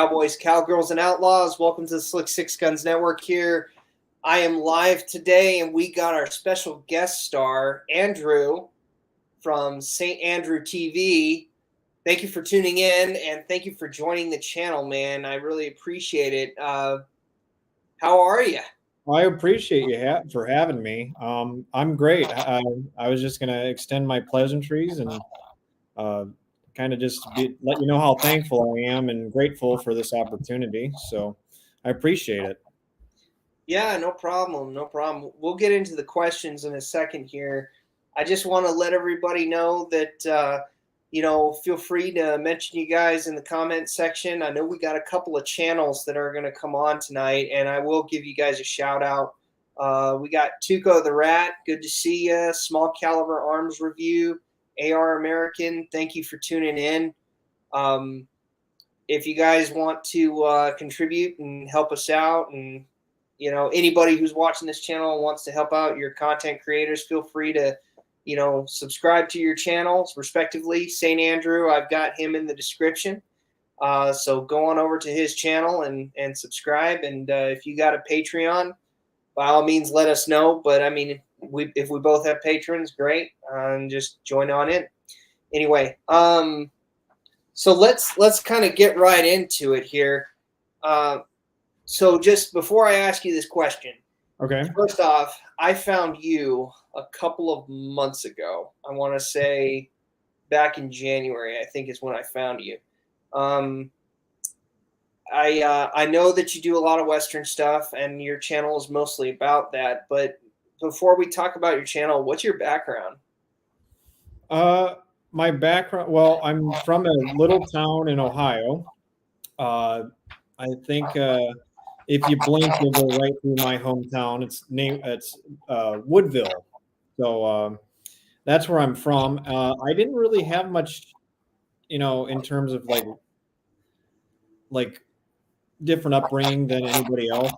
Cowboys, Cowgirls and Outlaws. Welcome to the Slick Six Guns Network here. I am live today, and we got our special guest star, Andrew, from St. Andrew TV. Thank you for tuning in, and thank you for joining the channel, man. I really appreciate it. How are you? I appreciate you for having me. I'm great. I was just going to extend my pleasantries and kind of just let you know how thankful I am and grateful for this opportunity. So I appreciate it. Yeah, no problem. No problem. We'll get into the questions in a second here. I just want to let everybody know that, feel free to mention you guys in the comment section. I know we got a couple of channels that are going to come on tonight, and I will give you guys a shout out. We got Tuco the Rat. Good to see you. Small Caliber Arms Review. AR American. Thank you for tuning in. If you guys want to contribute and help us out, and anybody who's watching this channel and wants to help out your content creators, feel free to subscribe to your channels respectively. St. Andrew, I've got him in the description, so go on over to his channel and subscribe. And if you got a Patreon, by all means let us know. But I mean, if we both have patrons, great, and just join on in. Anyway, so let's kind of get right into it here. So just before I ask you this question, okay. First off, I found you a couple of months ago. I want to say back in January, I think is when I found you. I know that you do a lot of Western stuff, and your channel is mostly about that. But before we talk about your channel, what's your background? My background, well, I'm from a little town in Ohio. I think if you blink, you'll go right through my hometown. It's Woodville. So that's where I'm from. I didn't really have much, in terms of like different upbringing than anybody else.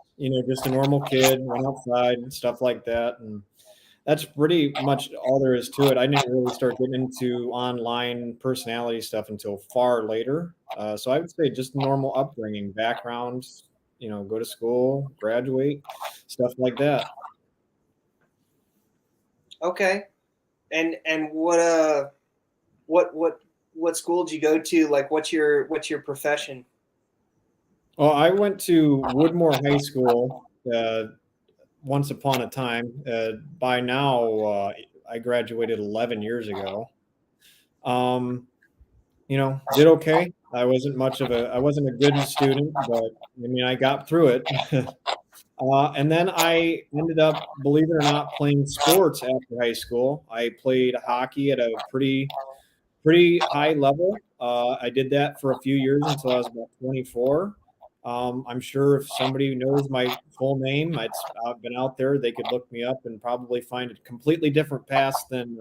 Just a normal kid, went outside and stuff like that. And that's pretty much all there is to it. I didn't really start getting into online personality stuff until far later. So I would say just normal upbringing, background, go to school, graduate, stuff like that. Okay. And what school did you go to? Like, what's your profession? Well, I went to Woodmore High School once upon a time. By now, I graduated 11 years ago. Did okay. I wasn't a good student, but I mean, I got through it. And then I ended up, believe it or not, playing sports after high school. I played hockey at a pretty high level. I did that for a few years until I was about 24. I'm sure if somebody knows my full name, I've been out there, they could look me up and probably find a completely different past than,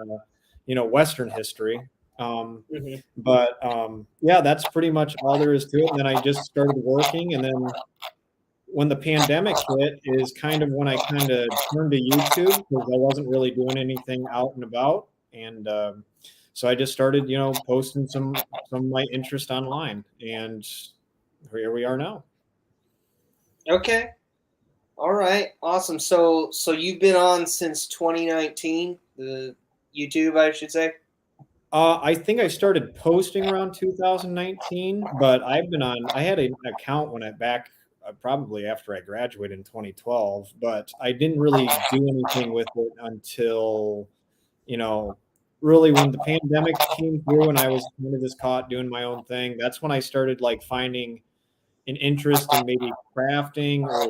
Western history. But yeah, that's pretty much all there is to it. And then I just started working, and then when the pandemic hit is kind of when I kind of turned to YouTube, because I wasn't really doing anything out and about. And so I just started, posting some of my interest online, and here we are now. Okay. All right. Awesome. So you've been on since 2019, the YouTube, I should say. I think I started posting around 2019, but I had an account probably after I graduated in 2012, but I didn't really do anything with it until, really when the pandemic came through and I was kind of just caught doing my own thing. That's when I started finding an interest in maybe crafting or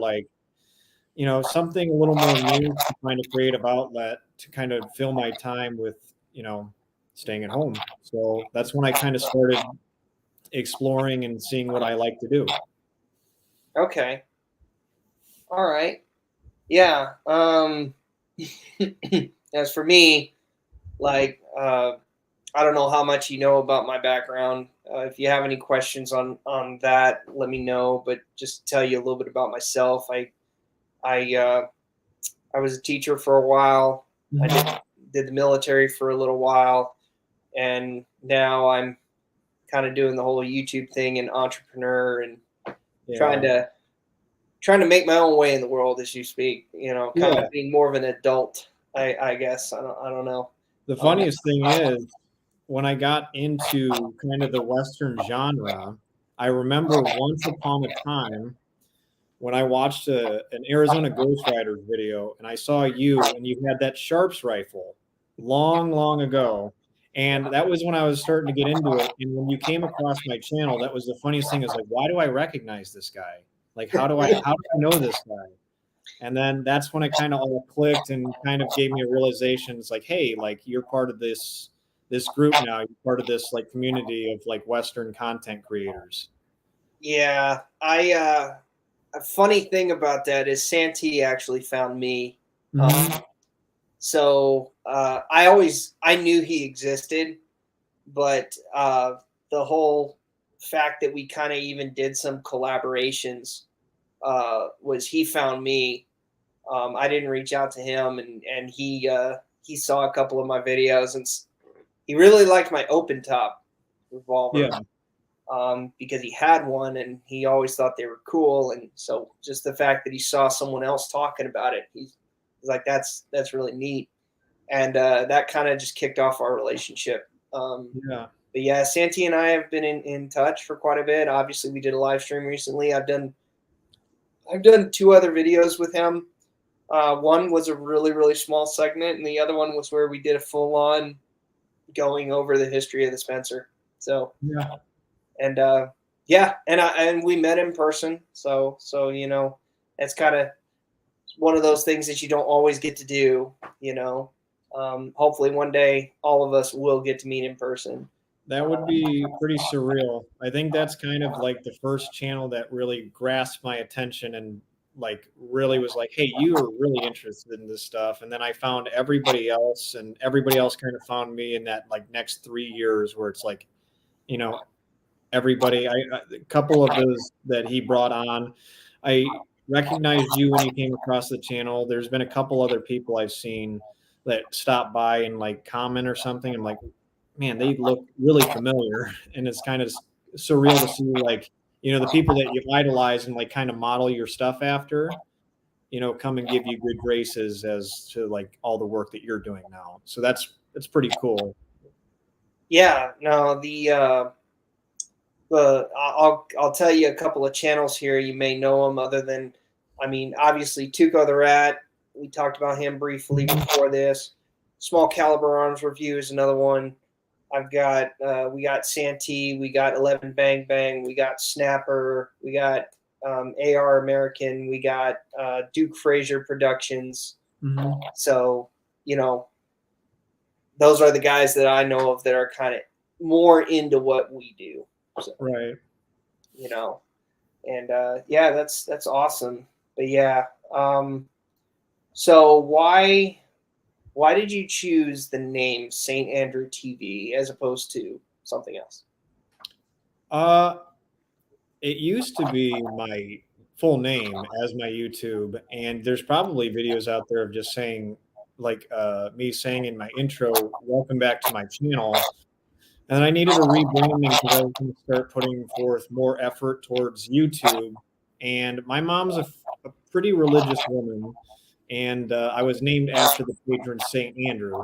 something a little more new to find a creative outlet to kind of fill my time with, staying at home. So that's when I kind of started exploring and seeing what I like to do. Okay. All right. Yeah. As for me, I don't know how much you know about my background. If you have any questions on that, let me know. But just to tell you a little bit about myself, I was a teacher for a while. Mm-hmm. I did the military for a little while, and now I'm kind of doing the whole YouTube thing and entrepreneur, and trying to make my own way in the world as you speak, kind of being more of an adult, I guess. I don't know. The funniest thing is when I got into kind of the Western genre, I remember once upon a time when I watched an Arizona Ghostwriters video and I saw you and you had that Sharps rifle long ago. And that was when I was starting to get into it. And when you came across my channel, that was the funniest thing is like, why do I recognize this guy? Like, how do I know this guy? And then that's when it kind of all clicked and kind of gave me a realization. It's like, hey, like you're part of this group now. You're part of this like community of like Western content creators. Yeah, a funny thing about that is Santee actually found me. So I knew he existed, but the whole fact that we kind of even did some collaborations was he found me. I didn't reach out to him, and he saw a couple of my videos, and he really liked my open top revolver. Yeah. Because he had one and he always thought they were cool. And so just the fact that he saw someone else talking about it, he's like, that's really neat. And that kind of just kicked off our relationship. But yeah, Santee and I have been in touch for quite a bit. Obviously we did a live stream recently. I've done 2 other videos with him. One was a really small segment, and the other one was where we did a full on going over the history of the Spencer. So yeah. And and we met in person. So that's kind of one of those things that you don't always get to do. Hopefully one day all of us will get to meet in person. That would be pretty surreal. I think that's kind of like the first channel that really grasped my attention and like really was like, hey, you are really interested in this stuff. And then I found everybody else, and everybody else kind of found me in that like next 3 years where it's like, everybody, a couple of those that he brought on, I recognized you when you came across the channel. There's been a couple other people I've seen that stop by and like comment or something. I'm like, man, they look really familiar. And it's kind of surreal to see like, the people that you idolize and like kind of model your stuff after, come and give you good graces as to like all the work that you're doing now. So that's pretty cool. Yeah, no, I'll tell you a couple of channels here. You may know them other than, obviously Tuco the Rat. We talked about him briefly before this. Small Caliber Arms Review is another one. We got Santee, we got 11 Bang Bang, we got Snapper, we got AR American, we got Duke Frazier Productions. So, those are the guys that I know of that are kind of more into what we do. So, right. And that's awesome. But yeah. So why did you choose the name St. Andrew TV as opposed to something else? It used to be my full name as my YouTube, and there's probably videos out there of just saying like me saying in my intro, welcome back to my channel. And I needed a rebranding because I was going to start putting forth more effort towards YouTube. And my mom's a pretty religious woman, and I was named after the patron Saint Andrew,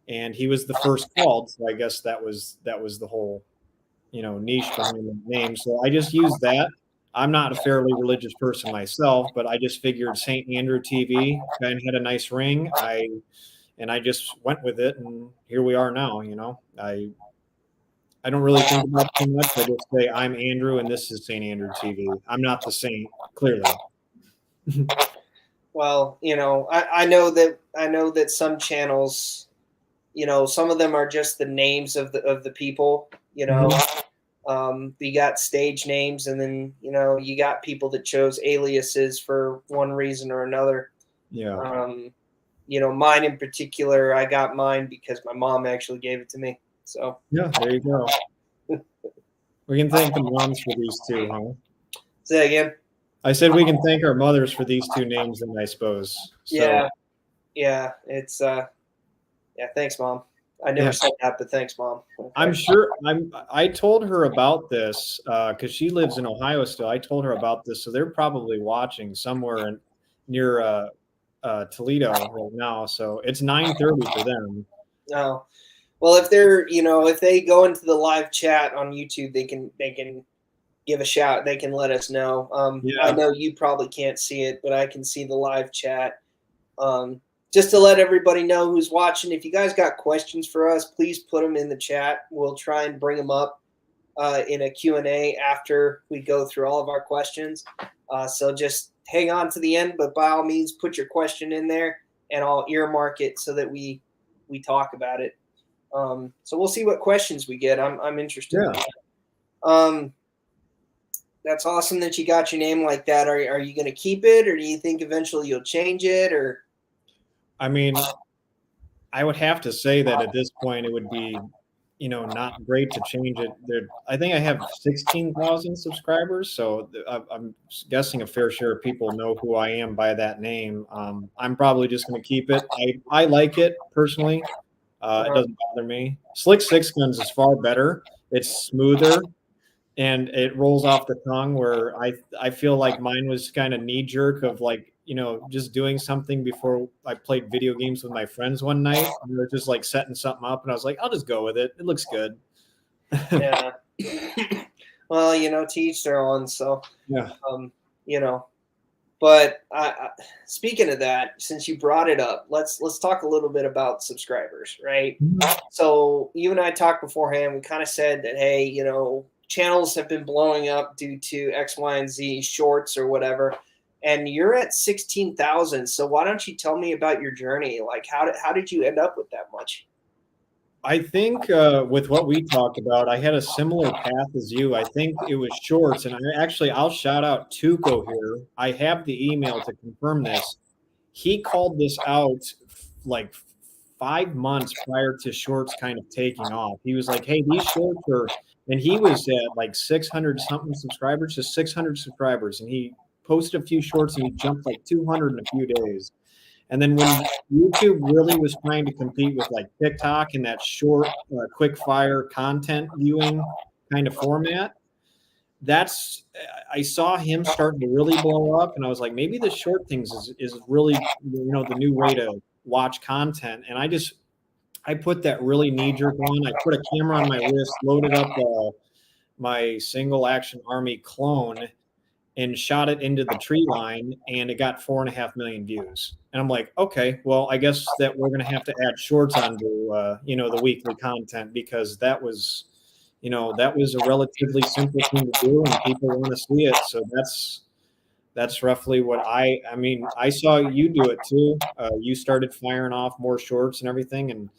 and he was the first called. So I guess that was the whole, niche behind the name. So I just used that. I'm not a fairly religious person myself, but I just figured Saint Andrew TV kind of had a nice ring. I just went with it, and here we are now. I don't really think about it too much. I just say I'm Andrew, and this is St. Andrew TV. I'm not the saint, clearly. Well, I know that some channels, some of them are just the names of the people. You got stage names, and then you got people that chose aliases for one reason or another. Yeah. Mine in particular, I got mine because my mom actually gave it to me. So yeah, there you go. We can thank the moms for these two, huh? Say that again. I said we can thank our mothers for these two names, then I suppose. So. Yeah. It's thanks, Mom. I never said that, but thanks, Mom. Okay. I'm sure I told her about this because she lives in Ohio still. I told her about this, so they're probably watching somewhere near Toledo right now. So it's 9:30 for them. Oh, well, if they're, if they go into the live chat on YouTube, they can give a shout. They can let us know. I know you probably can't see it, but I can see the live chat. Just to let everybody know who's watching, if you guys got questions for us, please put them in the chat. We'll try and bring them up in a Q&A after we go through all of our questions. So just hang on to the end, but by all means, put your question in there, and I'll earmark it so that we talk about it. So we'll see what questions we get. I'm interested. Yeah. That's awesome that you got your name like that. Are you going to keep it, or do you think eventually you'll change it? Or, I mean, I would have to say that at this point it would be, not great to change it. I think I have 16,000 subscribers, so I'm guessing a fair share of people know who I am by that name. I'm probably just going to keep it. I like it personally. It doesn't bother me. Slick Six Guns is far better. It's smoother and it rolls off the tongue, where I feel like mine was kind of knee jerk of like, just doing something before I played video games with my friends one night. We were just like setting something up and I was like, I'll just go with it. It looks good. Yeah. Well, to each their own. So, yeah. But speaking of that, since you brought it up, let's talk a little bit about subscribers, right? Mm-hmm. So you and I talked beforehand. We kind of said that, hey, channels have been blowing up due to X, Y, and Z shorts or whatever, and you're at 16,000. So why don't you tell me about your journey? Like, how did you end up with that much? I think with what we talked about, I had a similar path as you. I think it was shorts, and I'll shout out Tuco here. I have the email to confirm this. He called this out like 5 months prior to shorts kind of taking off. He was like, "Hey, these shorts are," and he was at like 600 something subscribers, just 600 subscribers, and he posted a few shorts and he jumped like 200 in a few days. And then when YouTube really was trying to compete with like TikTok and that short, quick fire content viewing kind of format, I saw him starting to really blow up, and I was like, maybe the short things is really the new way to watch content. And I put that really knee jerk on. I put a camera on my wrist, loaded up my single action army clone, and shot it into the tree line, and it got 4.5 million views. And I'm like, okay, well, I guess that we're going to have to add shorts onto, the weekly content, because that was a relatively simple thing to do and people want to see it. So that's roughly what I saw you do it too. You started firing off more shorts and everything. And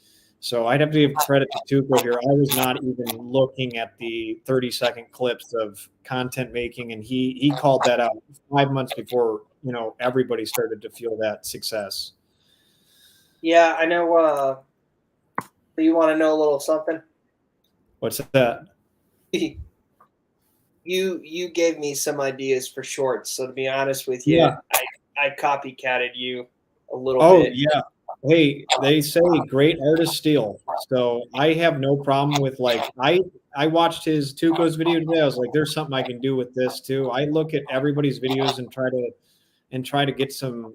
so I'd have to give credit to Tuco here. I was not even looking at the 30-second clips of content making, and he called that out 5 months before, everybody started to feel that success. Yeah, I know. You want to know a little something? What's that? You gave me some ideas for shorts. So to be honest with you, I copycatted you a little bit. Oh, yeah. Hey, they say great artists steal. So I have no problem with I watched his Tuco's video today. I was like, there's something I can do with this too. I look at everybody's videos and try to get some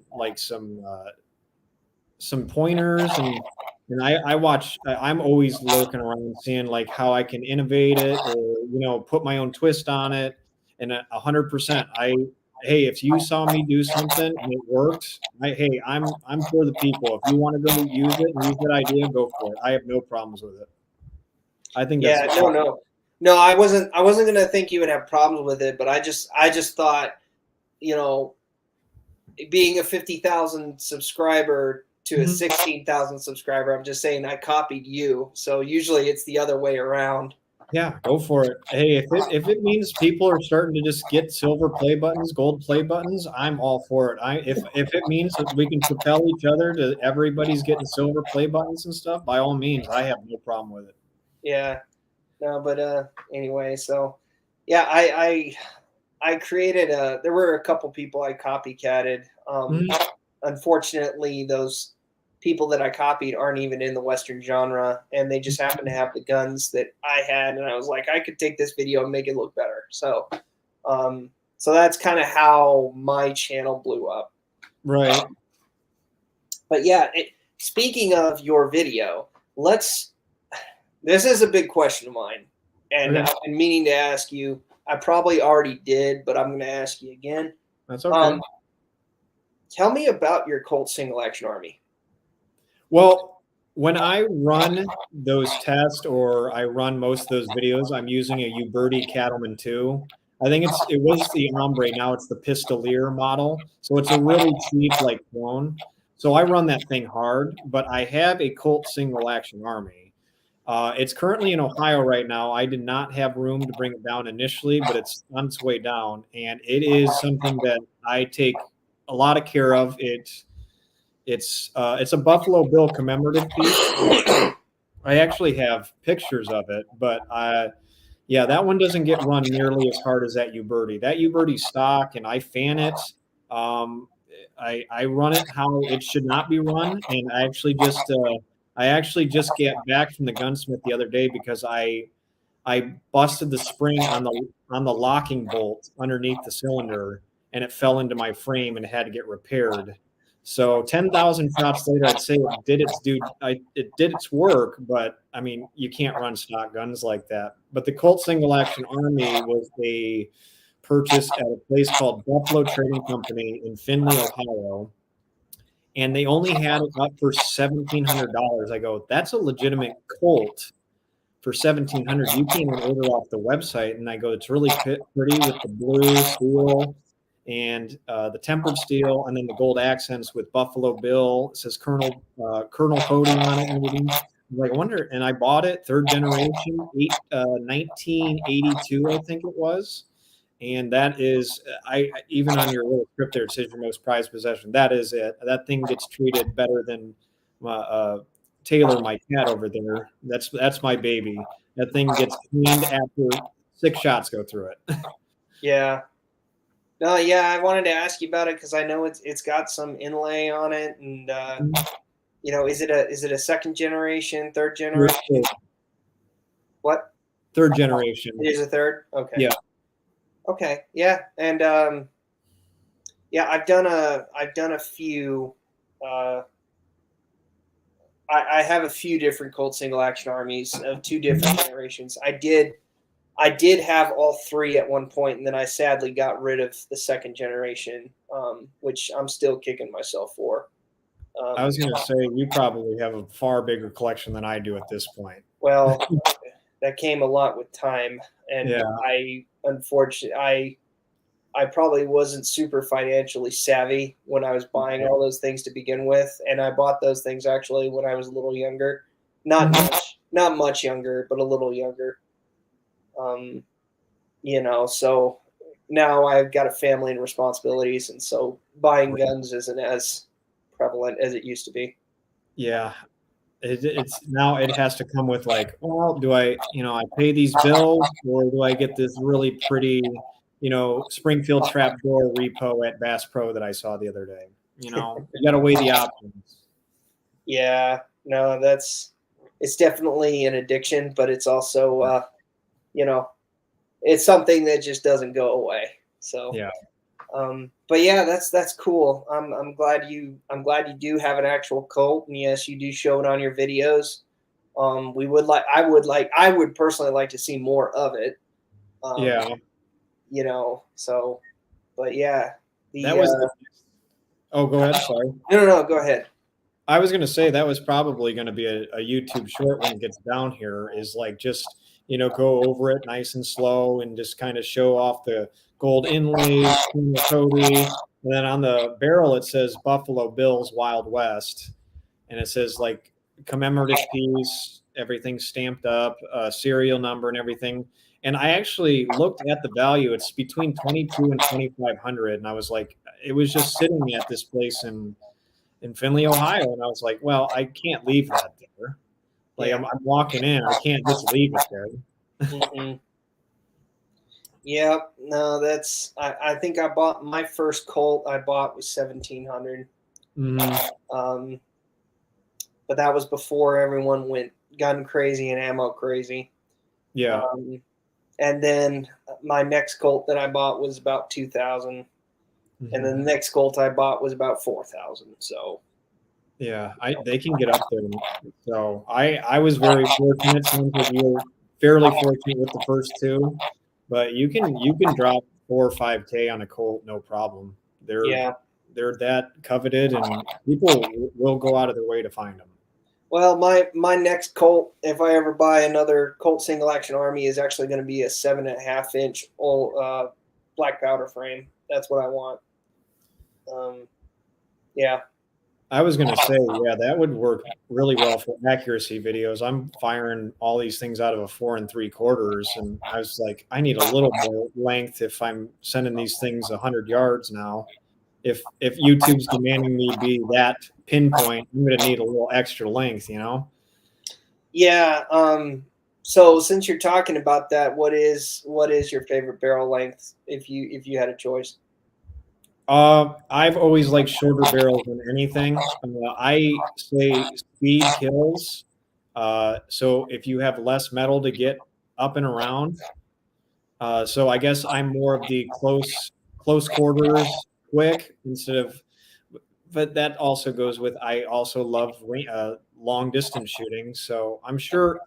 pointers, and I watch. I'm always lurking around seeing like how I can innovate it, or put my own twist on it. And 100%, hey, if you saw me do something and it worked, I'm for the people. If you want to go use it and use that idea, go for it. I have no problems with it. I think that's no. I wasn't gonna think you would have problems with it, but I just thought, being a 50,000 subscriber to a 16,000 subscriber, I'm just saying I copied you. So usually it's the other way around. Yeah, go for it. Hey, if it means people are starting to just get silver play buttons, gold play buttons, I'm all for it. If it means that we can propel each other to everybody's getting silver play buttons and stuff, by all means, I have no problem with it. Yeah. No, but anyway, so yeah, I created there were a couple people I copycatted. Unfortunately, those people that I copied aren't even in the Western genre, and they just happen to have the guns that I had, and I was like, I could take this video and make it look better. So, so that's kind of how my channel blew up. Right. But yeah, speaking of your video, this is a big question of mine, and Okay. I've been meaning to ask you. I probably already did, but I'm going to ask you again. That's okay. Tell me about your Colt Single Action Army. Well, when I run those tests or I run most of those videos, I'm using a Uberti Cattleman 2. I think it was the Ombre. Now it's the Pistolier model. So it's a really cheap like clone. So I run that thing hard, but I have a Colt Single Action Army. It's currently in Ohio right now. I did not have room to bring it down initially, but it's on its way down. And it is something that I take a lot of care of. It's a Buffalo Bill commemorative piece. I actually have pictures of it, but yeah, that one doesn't get run nearly as hard as that Uberti. That Uberti stock, and I fan it. I run it how it should not be run, and I actually just get back from the gunsmith the other day because I busted the spring on the locking bolt underneath the cylinder, and it fell into my frame and it had to get repaired. So 10,000 shots later, I'd say it did its work, but I mean, you can't run stock guns like that. But the Colt Single Action Army was a purchase at a place called Buffalo Trading Company in Findlay, Ohio. And they only had it up for $1,700. I go, that's a legitimate Colt for $1,700. You can't even order off the website. And I go, it's really pretty with the blue steel and the tempered steel, and then the gold accents with Buffalo Bill. It says Colonel Cody on it and everything. I'm like, I wonder. And I bought it, third generation, 1982, I think it was. And that is, I even on your little script there, it says your most prized possession. That is it. That thing gets treated better than Taylor, my cat over there. That's my baby. That thing gets cleaned after 6 shots go through it. Yeah. No, yeah, I wanted to ask you about it because I know it's got some inlay on it, and is it a second generation, third generation? What? Third generation. It is a third. Okay. Yeah. Okay. Yeah, and yeah, I've done a few. I have a few different Colt Single Action Armies of 2 different generations. I did have all 3 at one point, and then I sadly got rid of the second generation, which I'm still kicking myself for. I was going to say, you probably have a far bigger collection than I do at this point. Well, that came a lot with time, and yeah. I probably wasn't super financially savvy when I was buying all those things to begin with, and I bought those things actually when I was a little younger, not much younger, but a little younger. So now I've got a family and responsibilities, and so buying guns isn't as prevalent as it used to be. Yeah. It's now it has to come with like, well, do I pay these bills, or do I get this really pretty, Springfield trapdoor repo at Bass Pro that I saw the other day? You got to weigh the options. Yeah, no, it's definitely an addiction, but it's also, it's something that just doesn't go away. So, yeah. But yeah, that's cool. I'm glad you do have an actual Colt, and yes, you do show it on your videos. I would personally like to see more of it. Yeah. So, but yeah. That was oh, go ahead. Sorry. No, go ahead. I was going to say that was probably going to be a YouTube short when it gets down here, is like just, go over it nice and slow and just kind of show off the gold inlays, Cody. And then on the barrel, it says Buffalo Bills Wild West. And it says like commemorative piece, everything stamped up, serial number and everything. And I actually looked at the value. It's between 22 and 2,500. And I was like, it was just sitting at this place in Findlay, Ohio. And I was like, well, I can't leave that there. Like I'm walking in, I can't just leave it there. Mm-hmm. Yeah, no, I think I bought my first Colt I bought was 1,700. Mm-hmm. but that was before everyone went gun crazy and ammo crazy. Yeah. And then my next Colt that I bought was about 2,000, and then the next Colt I bought was about 4,000. So yeah, they can get up there. So I was very fortunate. Sounds like you were fairly fortunate with the first two, but you can drop 4 or 5K on a Colt, no problem. yeah. They're that coveted, and people will go out of their way to find them. Well, my next Colt, if I ever buy another Colt Single Action Army, is actually going to be a 7.5-inch old black powder frame. That's what I want. Yeah. I was going to say, yeah, that would work really well for accuracy videos. I'm firing all these things out of a 4 3/4, and I was like, I need a little more length if I'm sending these things 100 yards now. If YouTube's demanding me be that pinpoint, I'm going to need a little extra length, you know? Yeah. So since you're talking about that, what is your favorite barrel length if you had a choice? I've always liked shorter barrels than anything. I say speed kills. So if you have less metal to get up and around, so I guess I'm more of the close quarters, quick instead of. But that also goes with I also love long distance shooting. So I'm sure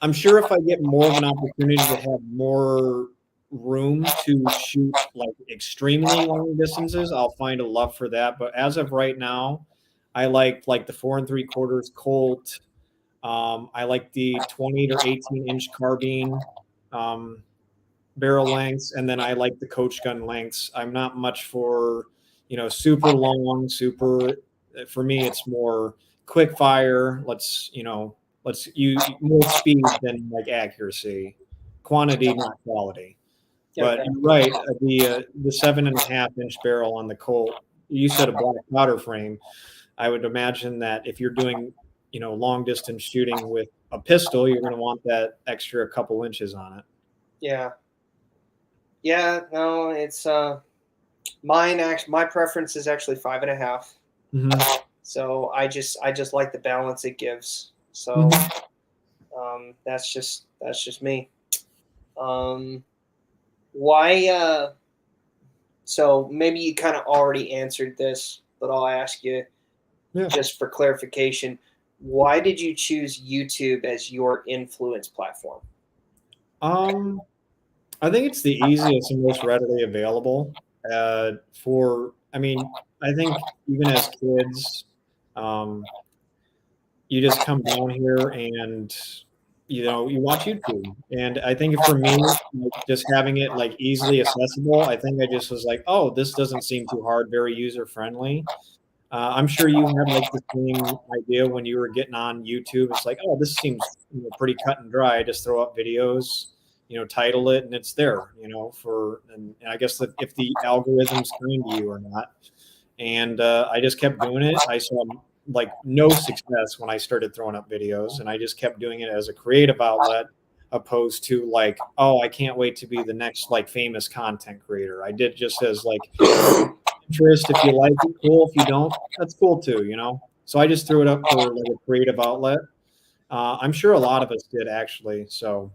if I get more of an opportunity to have more room to shoot like extremely long distances, I'll find a love for that. But as of right now, I like the 4 3/4 Colt. I like the 20 to 18-inch carbine barrel lengths, and then I like the coach gun lengths. I'm not much for super long, super. For me, it's more quick fire. Let's use more speed than like accuracy, quantity, not quality. But Okay. you're right. The 7.5-inch barrel on the Colt. You said a black powder frame. I would imagine that if you're doing long distance shooting with a pistol, you're going to want that extra couple inches on it. Yeah. Yeah. No, it's mine. Actually, my preference is actually 5.5. Mm-hmm. So I just like the balance it gives. So that's just me. Um, why? So maybe you kind of already answered this, but I'll ask you Yeah. just for clarification. Why did you choose YouTube as your influence platform? I think it's the easiest and most readily available. I think even as kids, um, you just come down here and you watch YouTube. And I think for me, like, just having it like easily accessible, I think I just was like, oh, this doesn't seem too hard, very user friendly. I'm sure you had like the same idea when you were getting on YouTube. It's like, oh, this seems pretty cut and dry. Just throw up videos, title it, and it's there. And I guess that if the algorithm's kind to you or not. And I just kept doing it. I saw like no success when I started throwing up videos, and I just kept doing it as a creative outlet, opposed to like, oh, I can't wait to be the next like famous content creator. I did just as like interest. If you like it, cool. If you don't, that's cool too. So I just threw it up for like a creative outlet. I'm sure a lot of us did actually. So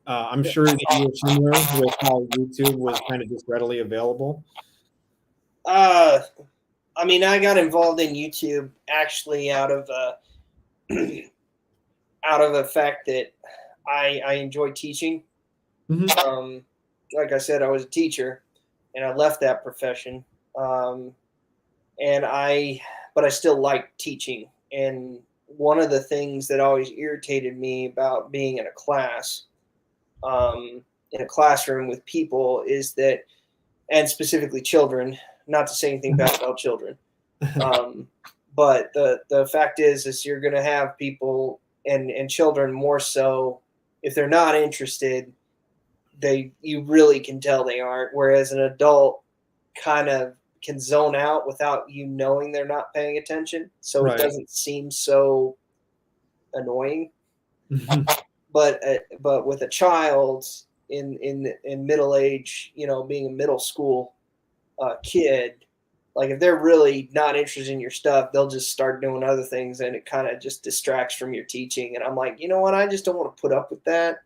I'm sure that you were similar with how YouTube was kind of just readily available. I mean, I got involved in YouTube actually out of out of the fact that I enjoy teaching. Mm-hmm. Like I said, I was a teacher, and I left that profession. Um, and but I still like teaching. And one of the things that always irritated me about being in a class, in a classroom with people, is that, and specifically children. Not to say anything bad about children, but the fact is you're going to have people and children more so. If they're not interested, you really can tell they aren't. Whereas an adult kind of can zone out without you knowing they're not paying attention, so Right. it doesn't seem so annoying. But with a child in middle age, being a middle school kid, Like if they're really not interested in your stuff, they'll just start doing other things, and it kind of just distracts from your teaching. And I'm like, you know what? I just don't want to put up with that.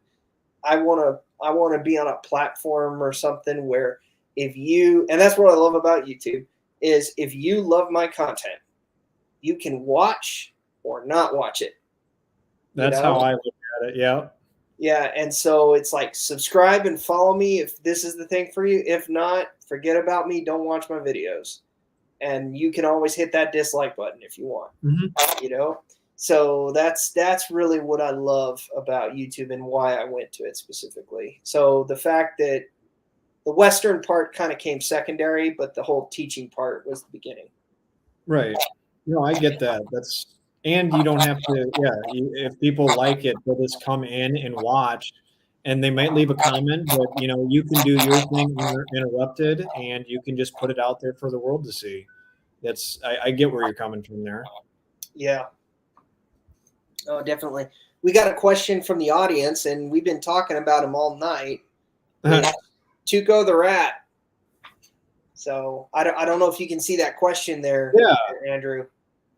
I want to be on a platform or something where if you, and that's what I love about YouTube, is if you love my content, you can watch or not watch it. That's how I look at it. Yeah. Yeah. And so it's like subscribe and follow me if this is the thing for you. If not, forget about me. Don't watch my videos. And you can always hit that dislike button if you want, you know? So that's really what I love about YouTube and why I went to it specifically. So the fact that the Western part kind of came secondary, but the whole teaching part was the beginning. Right. No, I get that. And you don't have to, if people like it, they'll just come in and watch, and they might leave a comment, but you can do your thing uninterrupted, and you can just put it out there for the world to see. I get where you're coming from there. Yeah. Oh, definitely. We got a question from the audience, and we've been talking about him all night. Tuco the Rat. So I don't know if you can see that question there, Andrew.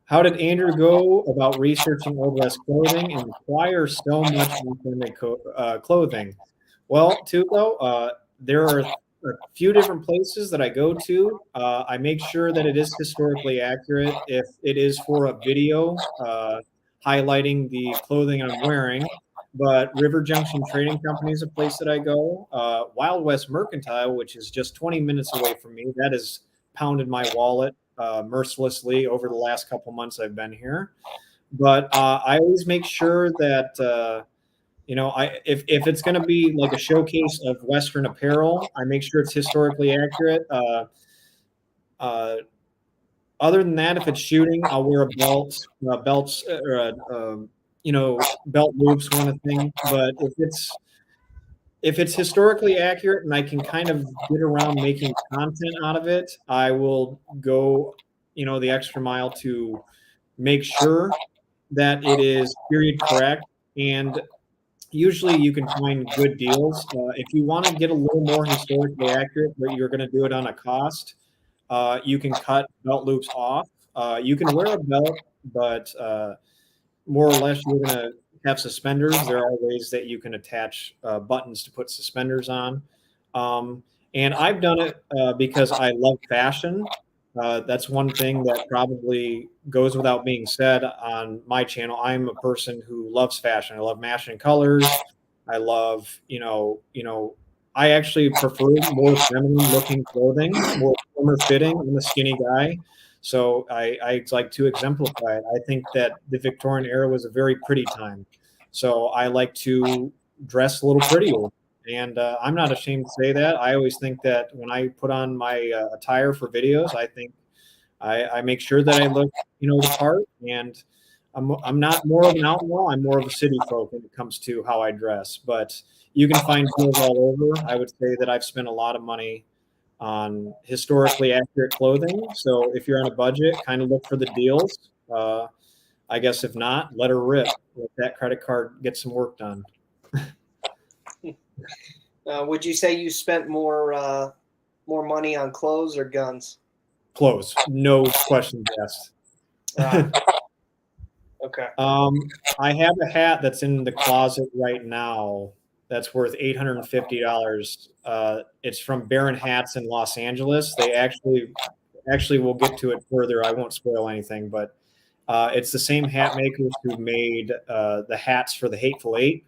How did Andrew go about researching old-west clothing and acquire so much authentic clothing? Well, Tuco, there are a few different places that I go to. I make sure that it is historically accurate. If it is for a video highlighting the clothing I'm wearing, but River Junction Trading Company is a place that I go. Wild West Mercantile, which is just 20 minutes away from me, that has pounded my wallet mercilessly over the last couple months I've been here. But I always make sure that if it's going to be like a showcase of Western apparel, I make sure it's historically accurate. Other than that, if it's shooting, I'll wear a belt, belts, or belt loops, one of the things. But if it's historically accurate and I can kind of get around making content out of it, I will go, the extra mile to make sure that it is period correct. And usually you can find good deals. If you want to get a little more historically accurate, but you're going to do it on a cost, you can cut belt loops off. You can wear a belt, but more or less you're going to have suspenders. There are ways that you can attach buttons to put suspenders on. And I've done it because I love fashion. That's one thing that probably goes without being said on my channel. I'm a person who loves fashion. I love matching colors. I love, I actually prefer more feminine looking clothing, more former fitting. I'm a skinny guy. So I like to exemplify it. I think that the Victorian era was a very pretty time. So I like to dress a little prettier. And I'm not ashamed to say that. I always think that when I put on my attire for videos, I think I make sure that I look, the part. And I'm not more of an outlaw. I'm more of a city folk when it comes to how I dress. But you can find deals all over. I would say that I've spent a lot of money on historically accurate clothing. So if you're on a budget, kind of look for the deals. I guess if not, let her rip. Let that credit card get some work done. Would you say you spent more money on clothes or guns? Clothes, no questions asked. Okay. I have a hat that's in the closet right now that's worth $850. It's from Baron Hats in Los Angeles. They actually we'll get to it further. I won't spoil anything, but it's the same hat makers who made the hats for the Hateful Eight,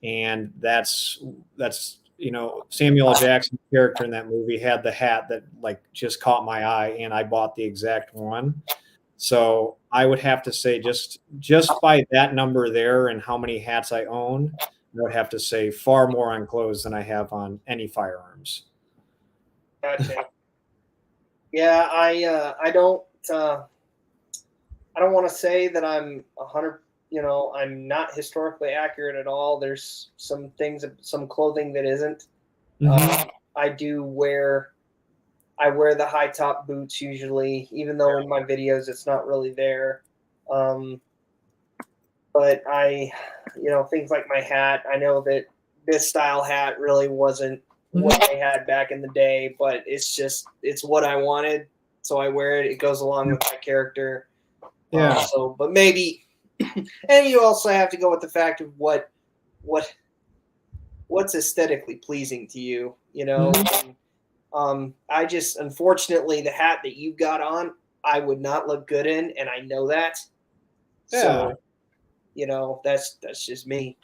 and that's Samuel L. Jackson's character in that movie had the hat that just caught my eye, and I bought the exact one. So I would have to say just by that number there and how many hats I own, I would have to say far more on clothes than I have on any firearms. Gotcha. Yeah, I don't want to say that I'm 100. I'm not historically accurate at all. There's some clothing that isn't. Mm-hmm. I wear the high top boots usually, even though in my videos it's not really there. But things like my hat, I know that this style hat really wasn't what they had back in the day, but it's what I wanted. so I wear it. It goes along with my character. Yeah. So, but maybe, and you also have to go with the fact of what's aesthetically pleasing to you, you know. Mhm. And, I just, unfortunately, the hat that you got on, I would not look good in, and I know that. Yeah. So, you know, that's just me.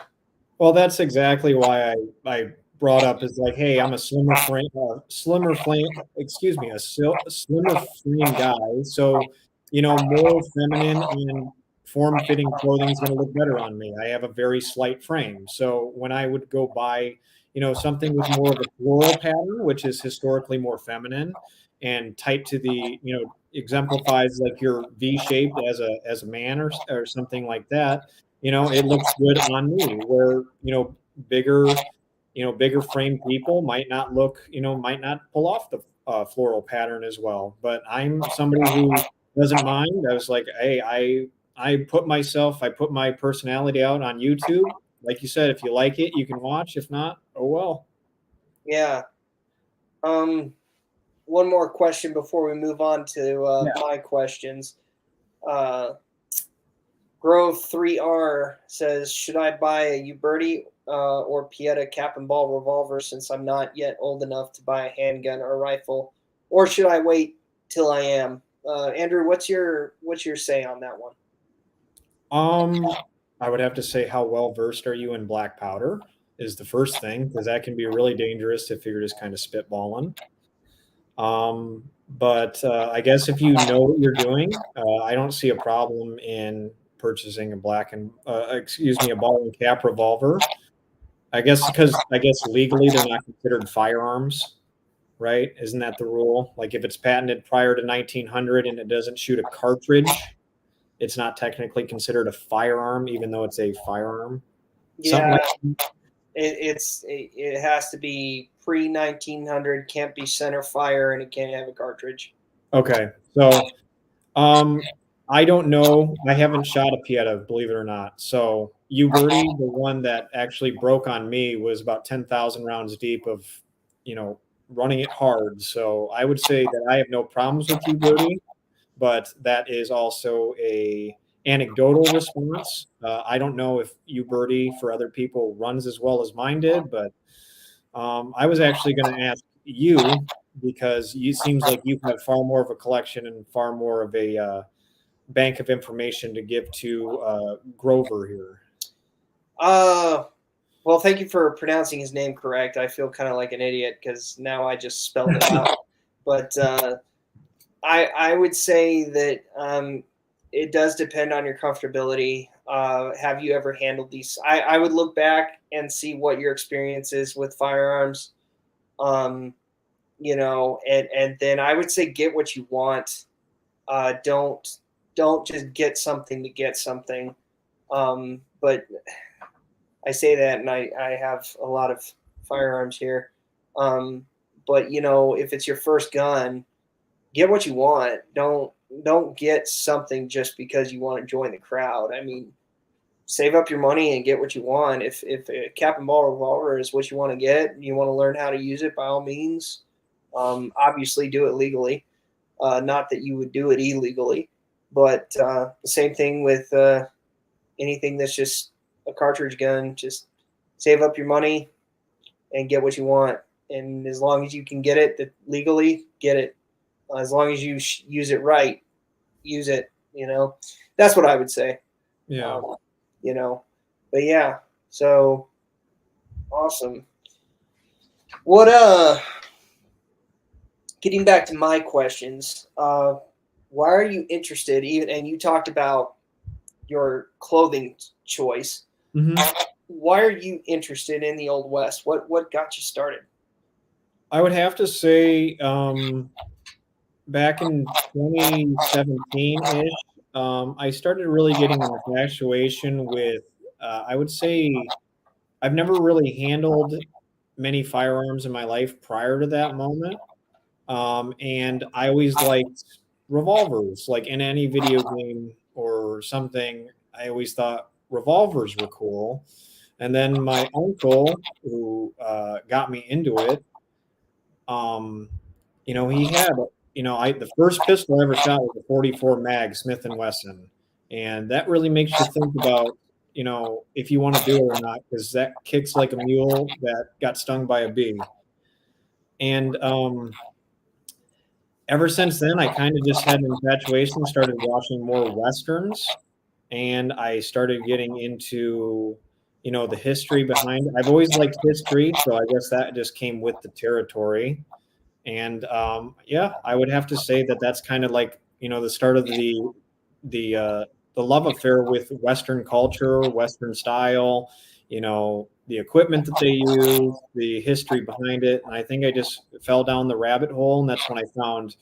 Well, that's exactly why I brought up is like, hey, I'm a slimmer frame guy. So, more feminine and form-fitting clothing is going to look better on me. I have a very slight frame. So when I would go buy, something with more of a floral pattern, which is historically more feminine and tight to the, exemplifies like your V shaped as a man or something like that, it looks good on me. Where, bigger, bigger frame people might not pull off the floral pattern as well. But I'm somebody who doesn't mind. I was like, hey, I put my personality out on YouTube. Like you said, if you like it, you can watch. If not, oh well. Yeah. Um, One more question before we move on to Yeah. my questions. Uh, Grove 3R says, should I buy a Uberti or Pieta cap and ball revolver since I'm not yet old enough to buy a handgun or a rifle, or should I wait till I am? Andrew, what's your say on that one? I would have to say, how well versed are you in black powder is the first thing, because that can be really dangerous if you're just kind of spitballing. But I guess if you know what you're doing, I don't see a problem in purchasing a a ball and cap revolver. I guess legally they're not considered firearms, right? Isn't that the rule? Like if it's patented prior to 1900 and it doesn't shoot a cartridge, it's not technically considered a firearm, even though it's a firearm. Something Yeah, like it has to be pre 1900, can't be center fire, and it can't have a cartridge. okay. So I don't know. I haven't shot a Pieta, believe it or not. So Uberti, the one that actually broke on me, was about 10,000 rounds deep of, you know, running it hard. So I would say that I have no problems with Uberti, but that is also a anecdotal response. I don't know if Uberti for other people runs as well as mine did, but I was actually going to ask you because you seems like you have far more of a collection and far more of a bank of information to give to Grover here. Well, thank you for pronouncing his name correct. I feel kind of like an idiot because now I just spelled it out. But I would say that it does depend on your comfortability. Have you ever handled these? I would look back and see what your experience is with firearms. Um, and then I would say get what you want. Don't just get something to get something. But I say that, and I have a lot of firearms here. But if it's your first gun, get what you want. Don't get something just because you want to join the crowd. I mean, save up your money and get what you want. If a cap and ball revolver is what you want to get, you want to learn how to use it, by all means. Obviously, do it legally. Not that you would do it illegally, but the same thing with anything that's just a cartridge gun. Just save up your money and get what you want. And as long as you can get it legally, get it. As long as you use it right, use it. That's what I would say. Yeah. Um, you know, but yeah. So awesome. What Getting back to my questions, why are you interested? Even and you talked about your clothing choice. Mm-hmm. Why are you interested in the Old West? What got you started? I would have to say back in 2017-ish, I started really getting an infatuation with, I would say, I've never really handled many firearms in my life prior to that moment. And I always liked revolvers, like in any video game or something. I always thought revolvers were cool. And then my uncle, who got me into it, um, he had the first pistol I ever shot was a 44 mag Smith and Wesson, and that really makes you think about, if you want to do it or not, because that kicks like a mule that got stung by a bee. And ever since then, I kind of just had an infatuation, started watching more Westerns, and I started getting into, the history behind it. I've always liked history, so I guess that just came with the territory. And yeah, I would have to say that that's kind of like, the start of the uh, the love affair with Western culture, Western style, the equipment that they use, the history behind it. And I think I just fell down the rabbit hole, and that's when I found,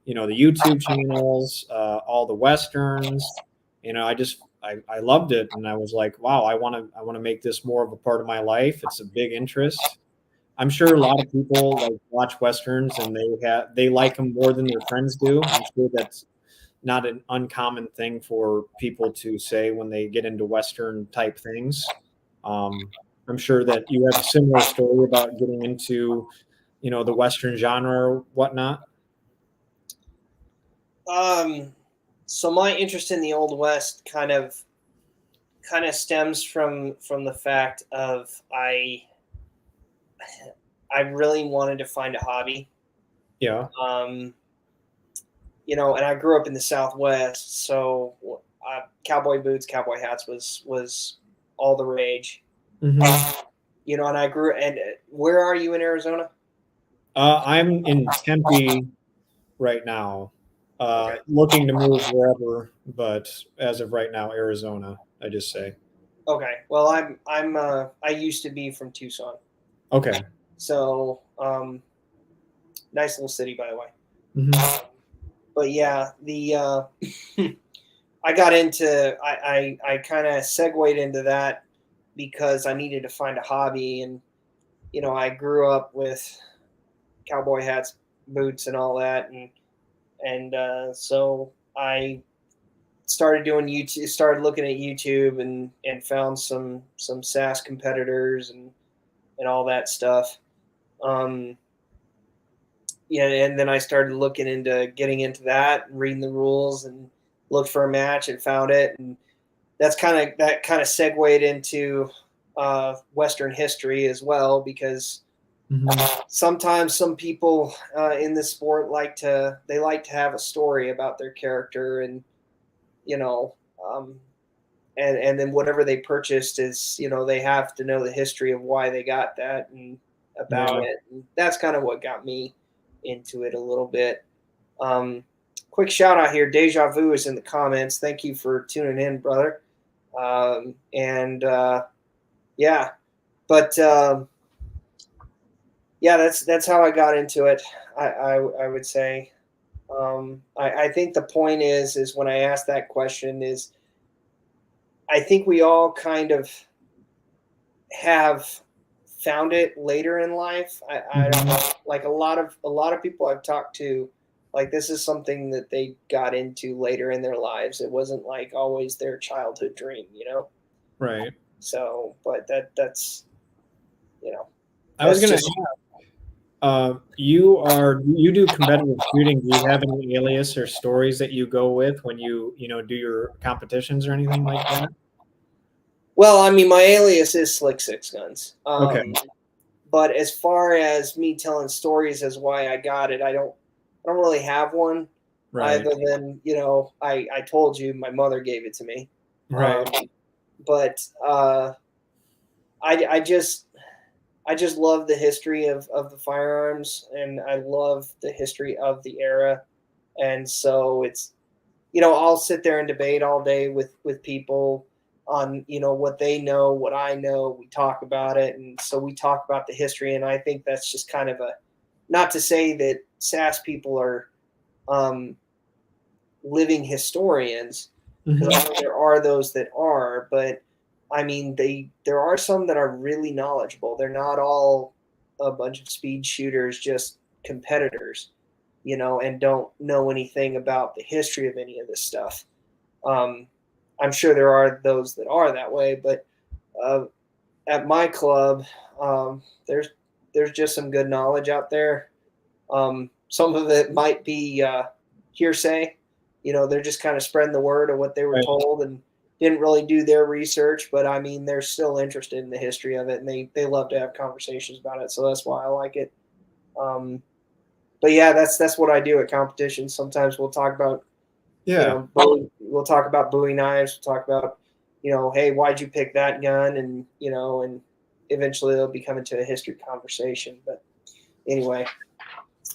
the YouTube channels, all the Westerns. I loved it, and I was like, wow, I want to make this more of a part of my life. It's a big interest. I'm sure a lot of people like watch westerns and they like them more than their friends do. I'm sure that's not an uncommon thing for people to say when they get into western type things. I'm sure that you have a similar story about getting into, the western genre or whatnot. So my interest in the Old West kind of stems from the fact of I really wanted to find a hobby. Yeah. And I grew up in the Southwest, so cowboy boots, cowboy hats was all the rage. Mm-hmm. And I grew. And where are you in Arizona? I'm in Tempe right now, Okay. looking to move wherever, but as of right now, Arizona, I just say. Okay. Well, I used to be from Tucson, Okay. so nice little city, by the way. Mm-hmm. But yeah, the I got into I kind of segued into that because I needed to find a hobby, and I grew up with cowboy hats, boots, and all that, and so I started doing YouTube, started looking at YouTube, and found some SASS competitors and all that stuff. Um, yeah, and then I started looking into getting into that, and reading the rules, and looked for a match and found it, and that kind of segued into Western history as well, because Mm-hmm. sometimes some people in this sport like to have a story about their character, and you know um, and then whatever they purchased is, they have to know the history of why they got that and about Yeah. it, and that's kind of what got me into it a little bit. um, Quick shout out here, Deja Vu is in the comments. Thank you for tuning in, brother. And Yeah, but yeah, that's how I got into it. I would say. I think the point is when I asked that question is, I think we all kind of have found it later in life. I don't Mm-hmm. know, like a lot of people I've talked to, like this is something that they got into later in their lives. It wasn't like always their childhood dream. Right. So, but that's I was that's gonna. just You do competitive shooting. Do you have any alias or stories that you go with when you do your competitions or anything like that? well, I mean, my alias is Slick Six Guns. Okay. But as far as me telling stories as why I got it, I don't really have one, Right. other than I told you my mother gave it to me. Right. But I just love the history of the firearms, and I love the history of the era, and so it's I'll sit there and debate all day with people on what they know, what I know. We talk about it, and so we talk about the history, and I think that's just kind of a, not to say that SASS people are um, living historians, because I Mm-hmm. know there are those that are, but I mean there are some that are really knowledgeable. They're not all a bunch of speed shooters, just competitors, and don't know anything about the history of any of this stuff. Um, I'm sure there are those that are that way, but uh, at my club, there's just some good knowledge out there. some of it might be hearsay. They're just kind of spreading the word of what they were Right. told and didn't really do their research. But I mean, they're still interested in the history of it, and they love to have conversations about it. So that's why I like it. But yeah, that's what I do at competitions. Sometimes we'll talk about Yeah. we'll talk about Bowie knives. We'll talk about hey, why'd you pick that gun? And and eventually it'll become into a history conversation. But anyway,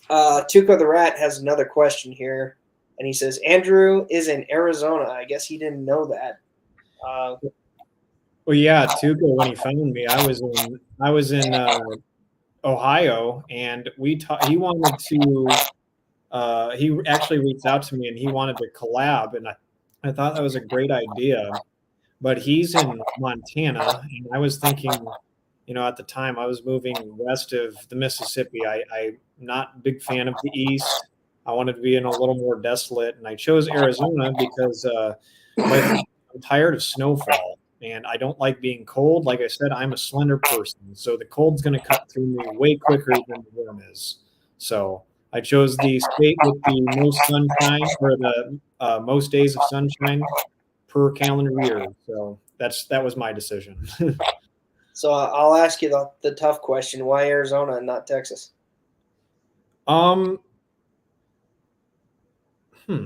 Tuco the Rat has another question here, and he says Andrew is in Arizona. I guess he didn't know that. Well, yeah, Tuco, when he found me, I was in Ohio, and he wanted to. He actually reached out to me, and he wanted to collab, and I thought that was a great idea. But he's in Montana, and I was thinking, at the time I was moving west of the Mississippi. I'm not a big fan of the East. I wanted to be in a little more desolate, and I chose Arizona because, quite frankly, I'm tired of snowfall, and I don't like being cold. Like I said, I'm a slender person, so the cold's going to cut through me way quicker than the warm is. So I chose the state with the most sunshine, or the most days of sunshine per calendar year. So that was my decision. So I'll ask you the tough question: why Arizona and not Texas? um, hmm.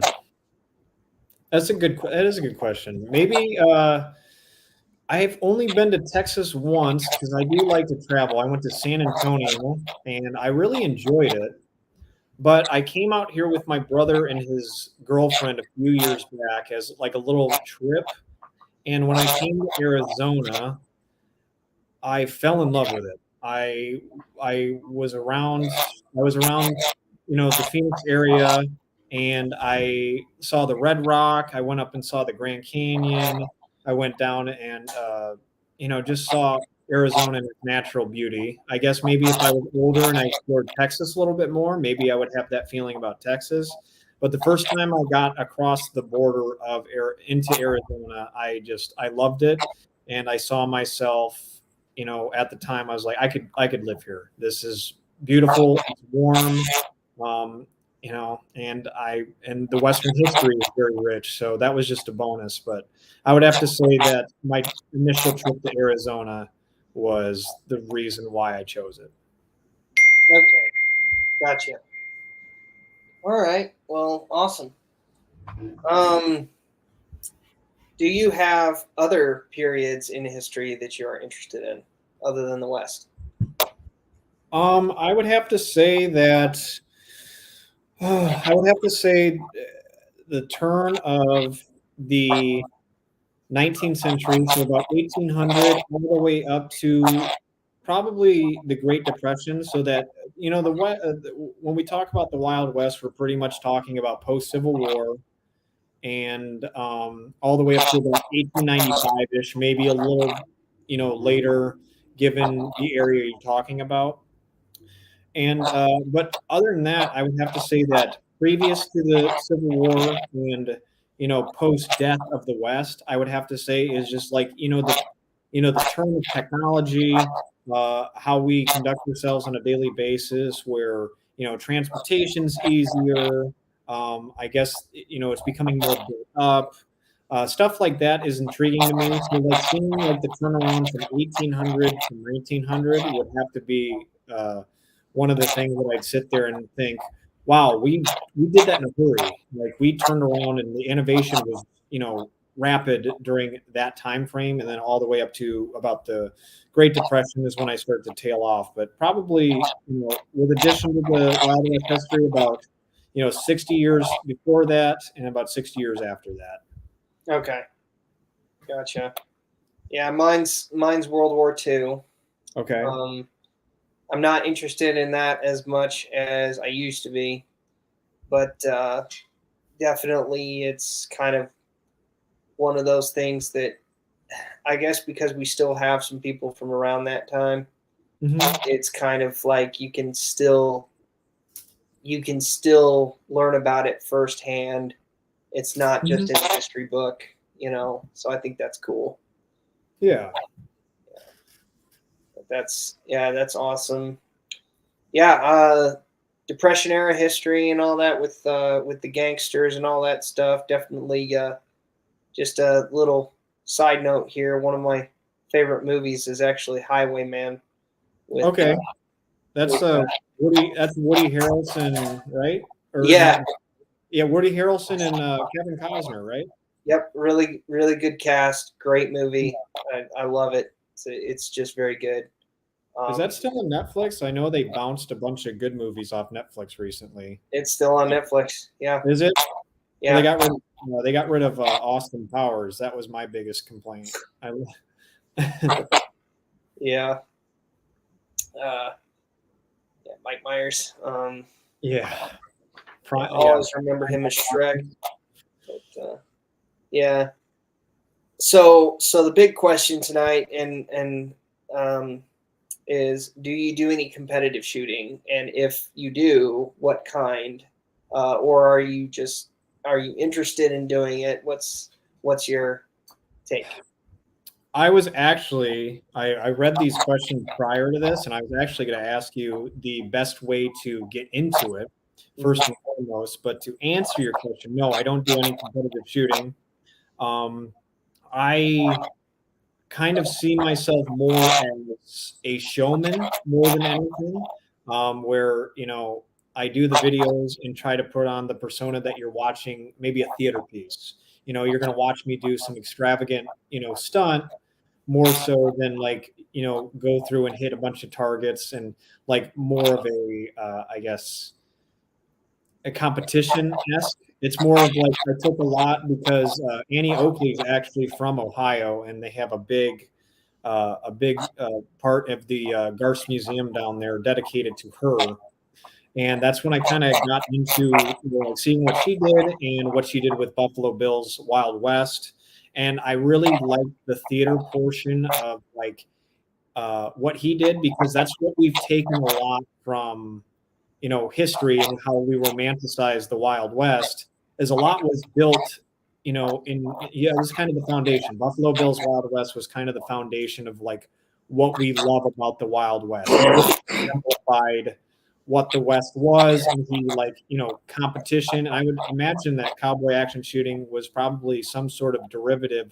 That is a good question. Maybe I've only been to Texas once because I do like to travel. I went to San Antonio and I really enjoyed it. But I came out here with my brother and his girlfriend a few years back as like a little trip. And when I came to Arizona, I fell in love with it. I was around the Phoenix area, and I saw the Red Rock. I went up and saw the Grand Canyon. I went down and just saw Arizona in its natural beauty. I guess maybe if I was older and I explored Texas a little bit more, maybe I would have that feeling about Texas. But the first time I got across the border into Arizona, I loved it, and I saw myself. At the time, I was like, I could live here. This is beautiful. It's warm. Um, and the Western history is very rich. So that was just a bonus. But I would have to say that my initial trip to Arizona was the reason why I chose it. Okay, gotcha. All right. Well, awesome. Um, do you have other periods in history that you are interested in other than the West? I would have to say that I would have to say the turn of the 19th century, so about 1800 all the way up to probably the Great Depression. So that when we talk about the Wild West, we're pretty much talking about post Civil War, and all the way up to about 1895-ish, maybe a little later, given the area you're talking about. And but other than that, I would have to say that previous to the Civil War and post death of the West, I would have to say is just like the turn of technology, how we conduct ourselves on a daily basis, where transportation's easier. I guess it's becoming more built up. Stuff like that is intriguing to me. So like seeing like the turnaround from 1800 to 1900 would have to be one of the things that I'd sit there and think, wow, we did that in a hurry. Like we turned around and the innovation was rapid during that time frame, and then all the way up to about the Great Depression is when I start to tail off. But probably with addition to the Wild West history, about 60 years before that and about 60 years after that. Okay, gotcha. Yeah, mine's World War II. Okay. I'm not interested in that as much as I used to be, but definitely it's kind of one of those things that I guess because we still have some people from around that time, it's kind of like you can still learn about it firsthand. It's not just in a history book, So I think that's cool. Yeah. That's awesome. Yeah. Depression era history and all that with the gangsters and all that stuff. Definitely, just a little side note here. One of my favorite movies is actually Highwayman. With Okay, that's with, Woody Harrelson, right? Or yeah, not? Yeah, Woody Harrelson and Kevin Costner, right? yep, really really good cast, great movie. I love it. It's just very good. Is Um, that still on Netflix? I know they bounced a bunch of good movies off Netflix recently. it's still on Netflix. Yeah, Is it? Well, yeah, they got rid of Austin Powers. That was my biggest complaint. yeah. Uh, yeah, Mike Myers. Yeah, I yeah. always remember him as Shrek. But, yeah. So the big question tonight um, is: do you do any competitive shooting? And if you do, what kind? Or are you interested in doing it? What's your take? I was actually I read these questions prior to this, and I was actually going to ask you the best way to get into it first and foremost. But to answer your question, no, I don't do any competitive shooting. Um, I kind of see myself more as a showman more than anything, where I do the videos and try to put on the persona that you're watching, maybe a theater piece. You're going to watch me do some extravagant stunt more so than like go through and hit a bunch of targets, and like more of a I guess a competition esque. It's more of like I took a lot because Annie Oakley is actually from Ohio, and they have a big part of the Garst Museum down there dedicated to her. And that's when I kind of got into like seeing what she did and what she did with Buffalo Bill's Wild West. And I really liked the theater portion of like what he did, because that's what we've taken a lot from history and how we romanticize the Wild West. Is a lot was built it was kind of the foundation. Buffalo Bill's Wild West was kind of the foundation of like what we love about the Wild West. He really simplified what the West was, and he like competition. And I would imagine that cowboy action shooting was probably some sort of derivative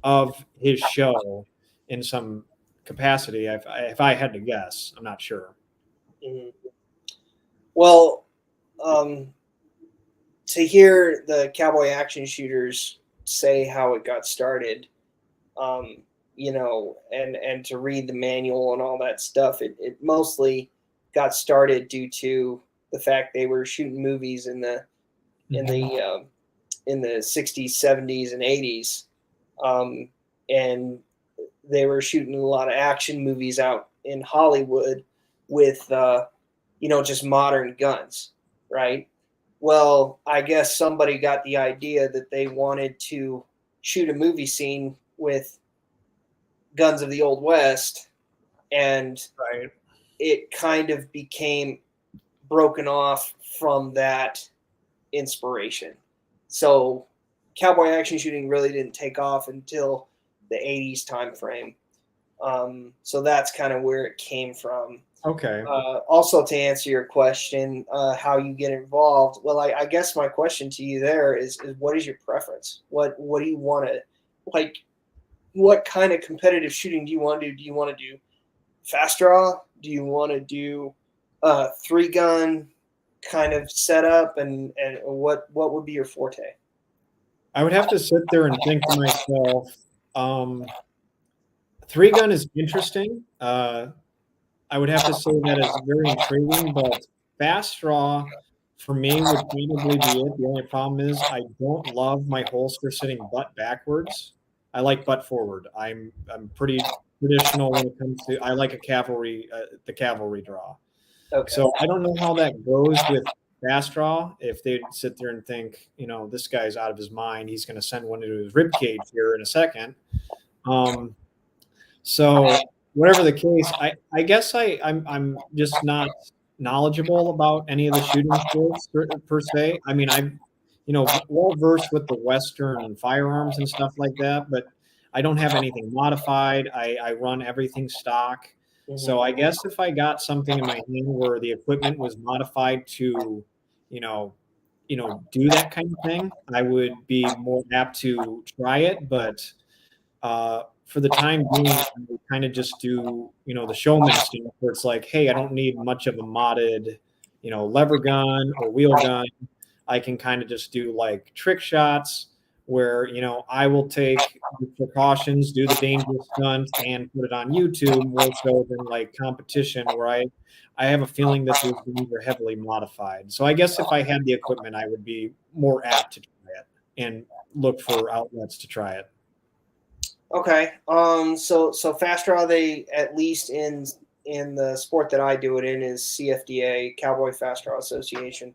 of his show in some capacity. If I had to guess, I'm not sure. Mhm. Well, um, to hear the cowboy action shooters say how it got started, and to read the manual and all that stuff, it mostly got started due to the fact they were shooting movies in the in Mhm. the um, in the 60s, 70s, and 80s, and they were shooting a lot of action movies out in Hollywood with just modern guns, right? Well, I guess somebody got the idea that they wanted to shoot a movie scene with guns of the Old West, and Right. it kind of became broken off from that inspiration. So, cowboy action shooting really didn't take off until the 80s time frame. So that's kind of where it came from. Okay. Also, to answer your question, how you get involved, well, I guess my question to you there is what is your preference? What do you want to like? What kind of competitive shooting do you want to do? Do you want to do fast draw? Do you want to do three gun kind of setup? And what would be your forte? I would have to sit there and think to myself, three gun is interesting. I would have to say that is very intriguing, but fast draw for me would probably be it. The only problem is I don't love my holster sitting butt backwards. I like butt forward. I'm pretty traditional when it comes to. I like the cavalry draw. Okay. So I don't know how that goes with fast draw. If they sit there and think, this guy's out of his mind, he's going to send one into his rib cage here in a second. So whatever the case, I guess I'm just not knowledgeable about any of the shooting sports per se. I mean, I'm well versed with the Western firearms and stuff like that, but I don't have anything modified. I run everything stock. So I guess if I got something in my hand where the equipment was modified to, you know, do that kind of thing, I would be more apt to try it. But for the time being, I kind of just do, the showman stuff where it's like, hey, I don't need much of a modded, lever gun or wheel gun. I can kind of just do like trick shots where, I will take the precautions, do the dangerous stunts, and put it on YouTube more so than like competition where I have a feeling that those games are heavily modified. So I guess if I had the equipment, I would be more apt to try it and look for outlets to try it. Okay. So fast draw, they at least in the sport that I do it in is CFDA, Cowboy Fast Draw Association.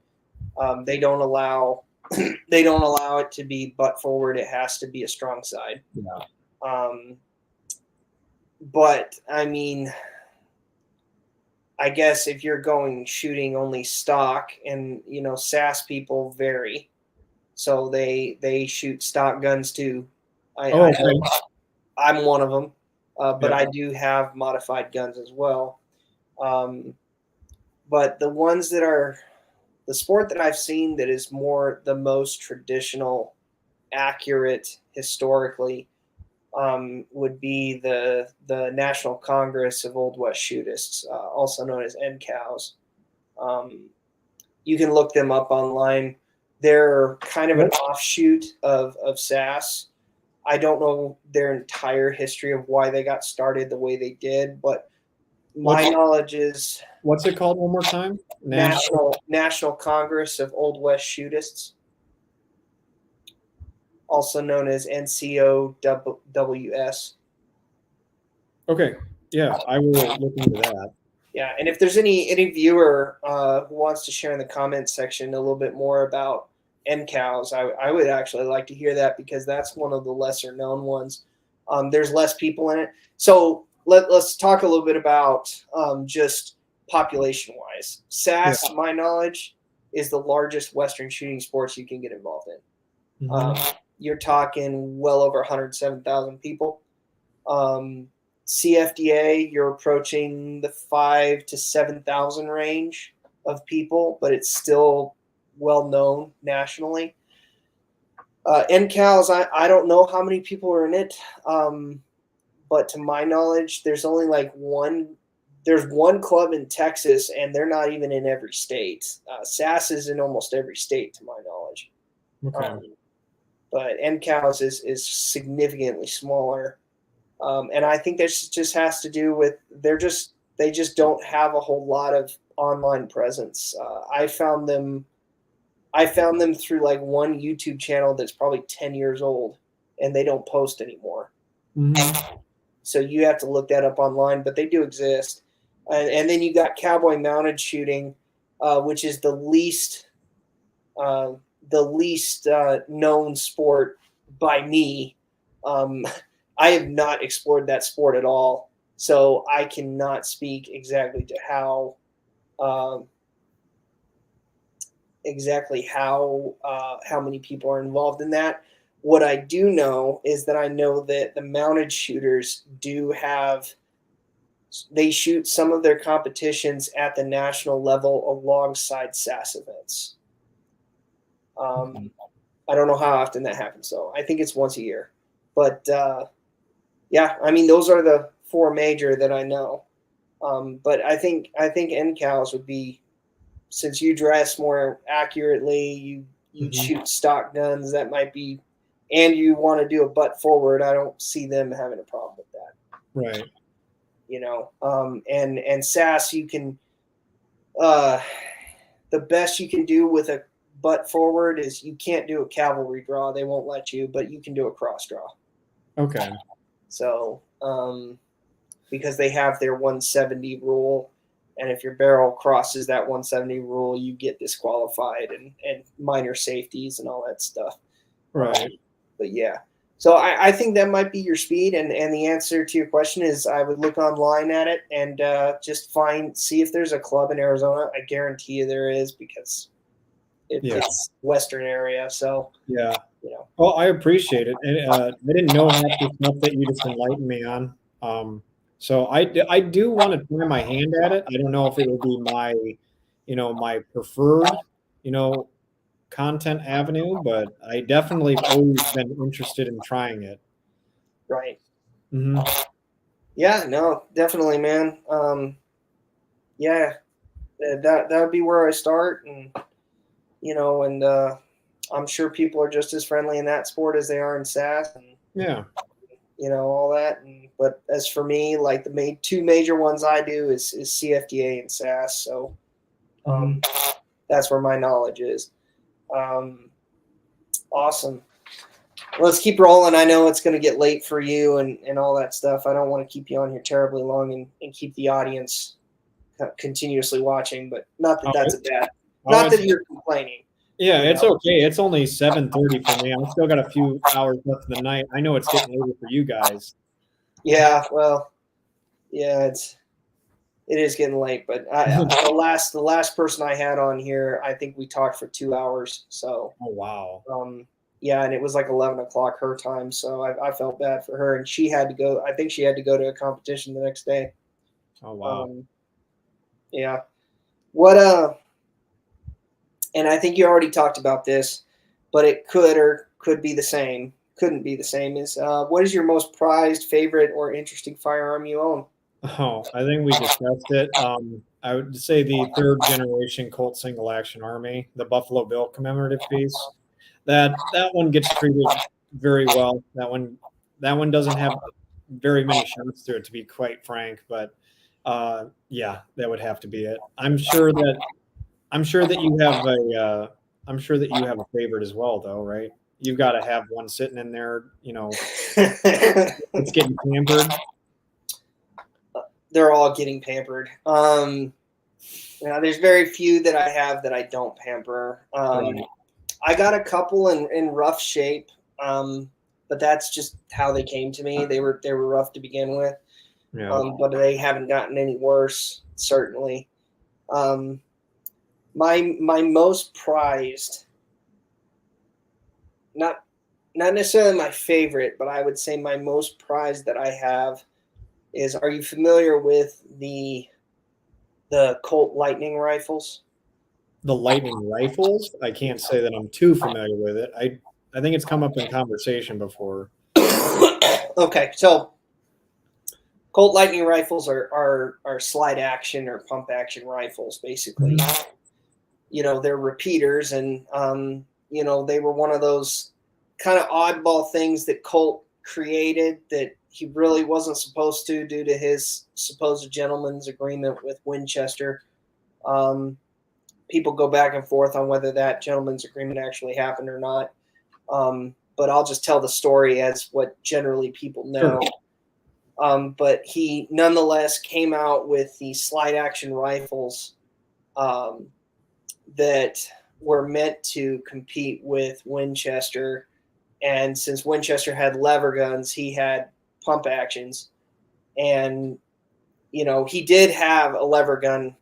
They don't allow it to be butt forward. It has to be a strong side. Yeah. But I mean, I guess if you're going shooting only stock, and SASS people vary, so they shoot stock guns too. I'm one of them, but I do have modified guns as well. But the ones that are the sport that I've seen that is the most traditional, accurate historically, would be the National Congress of Old West Shootists, also known as NCOWs. You can look them up online. They're kind of an offshoot of SASS. I don't know their entire history of why they got started the way they did, but my knowledge is... What's it called one more time? National Congress of Old West Shootists, also known as NCOWS. Okay. Yeah, I will look into that. Yeah, and if there's any viewer who wants to share in the comments section a little bit more about NCOWs, I would actually like to hear that, because that's one of the lesser known ones. There's less people in it. So let's talk a little bit about just population-wise. SASS, to my knowledge, is the largest Western shooting sports you can get involved in. You're talking well over 107,000 people. CFDA, you're approaching the 5,000 to 7,000 range of people, but it's still well known nationally. NCOWs, I don't know how many people are in it, but to my knowledge, there's only there's one club in Texas, and they're not even in every state. SASS is in almost every state, to my knowledge. Okay. But NCOWs is significantly smaller. And I think that just has to do with they just don't have a whole lot of online presence. I found them through like one YouTube channel that's probably 10 years old, and they don't post anymore. So you have to look that up online, but they do exist. And then you got cowboy mounted shooting, which is the least known sport by me. I have not explored that sport at all, so I cannot speak exactly to how many people are involved in that. What I do know is that I know that the mounted shooters they shoot some of their competitions at the national level alongside SASS events. I don't know how often that happens, though. I think it's once a year. But, yeah, I mean, those are the four major that I know. But I think NCOWs would be, since you dress more accurately, you shoot stock guns, that might be, and you want to do a butt forward, I don't see them having a problem with that. Right. And SASS, you can, the best you can do with a butt forward is you can't do a cavalry draw. They won't let you, but you can do a cross draw. Okay. So, because they have their 170 rule, and if your barrel crosses that 170 rule, you get disqualified and minor safeties and all that stuff. Right. But yeah. So I think that might be your speed, and the answer to your question is I would look online at it and just see if there's a club in Arizona. I guarantee you there is, because it's Western area. So yeah, Well, I appreciate it, and I didn't know half the stuff that you just enlightened me on. So I do want to try my hand at it. I don't know if it would be my, my preferred, content avenue, but I definitely have always been interested in trying it. Right. Hmm. Yeah, no, definitely, man. Yeah, that would be where I start, and I'm sure people are just as friendly in that sport as they are in SASS, and Yeah. all that. But as for me, like the two major ones I do is CFDA and SASS. So Hmm. that's where my knowledge is. Awesome. Let's keep rolling. I know it's going to get late for you and all that stuff. I don't want to keep you on here terribly long and keep the audience continuously watching, but not that Oh, that's a bad, oh, not that you're complaining. yeah, it's okay. It's only 7:30 for me. I've still got a few hours left of the night. I know it's getting later for you guys. Yeah, well, yeah, it is getting late, but the last person I had on here, I think we talked for 2 hours. So, Oh, wow. yeah, and it was like 11 o'clock her time, so I felt bad for her, and she had to go. I think she had to go to a competition the next day. Oh, wow. Yeah. What and I think you already talked about this, but it could be the same. Couldn't be the same. Is what is your most prized, favorite, or interesting firearm you own? Oh, I think we discussed it. I would say the third generation Colt single action army, the Buffalo Bill commemorative piece. That one gets treated very well. That one doesn't have very many shots to it, to be quite frank. But yeah, that would have to be it. I'm sure that you have I'm sure that you have a favorite as well, though, right? You've got to have one sitting in there. It's getting pampered. They're all getting pampered. There's very few that I have that I don't pamper. Right. I got a couple in rough shape, but that's just how they came to me. They were rough to begin with, Yeah. but they haven't gotten any worse. Certainly, my most prized, not necessarily my favorite, but I would say my most prized that I have is. Are you familiar with the Colt Lightning rifles? The Lightning rifles, I can't say that I'm too familiar with it. I think it's come up in conversation before. Okay, so Colt Lightning rifles are slide action or pump action rifles, basically. They're repeaters, and they were one of those kind of oddball things that Colt created that he really wasn't supposed to, due to his supposed gentleman's agreement with Winchester. People go back and forth on whether that gentleman's agreement actually happened or not. But I'll just tell the story as what generally people know. Sure. But he nonetheless came out with these slide action rifles that were meant to compete with Winchester. And since Winchester had lever guns, he had pump actions. And, he did have a lever gun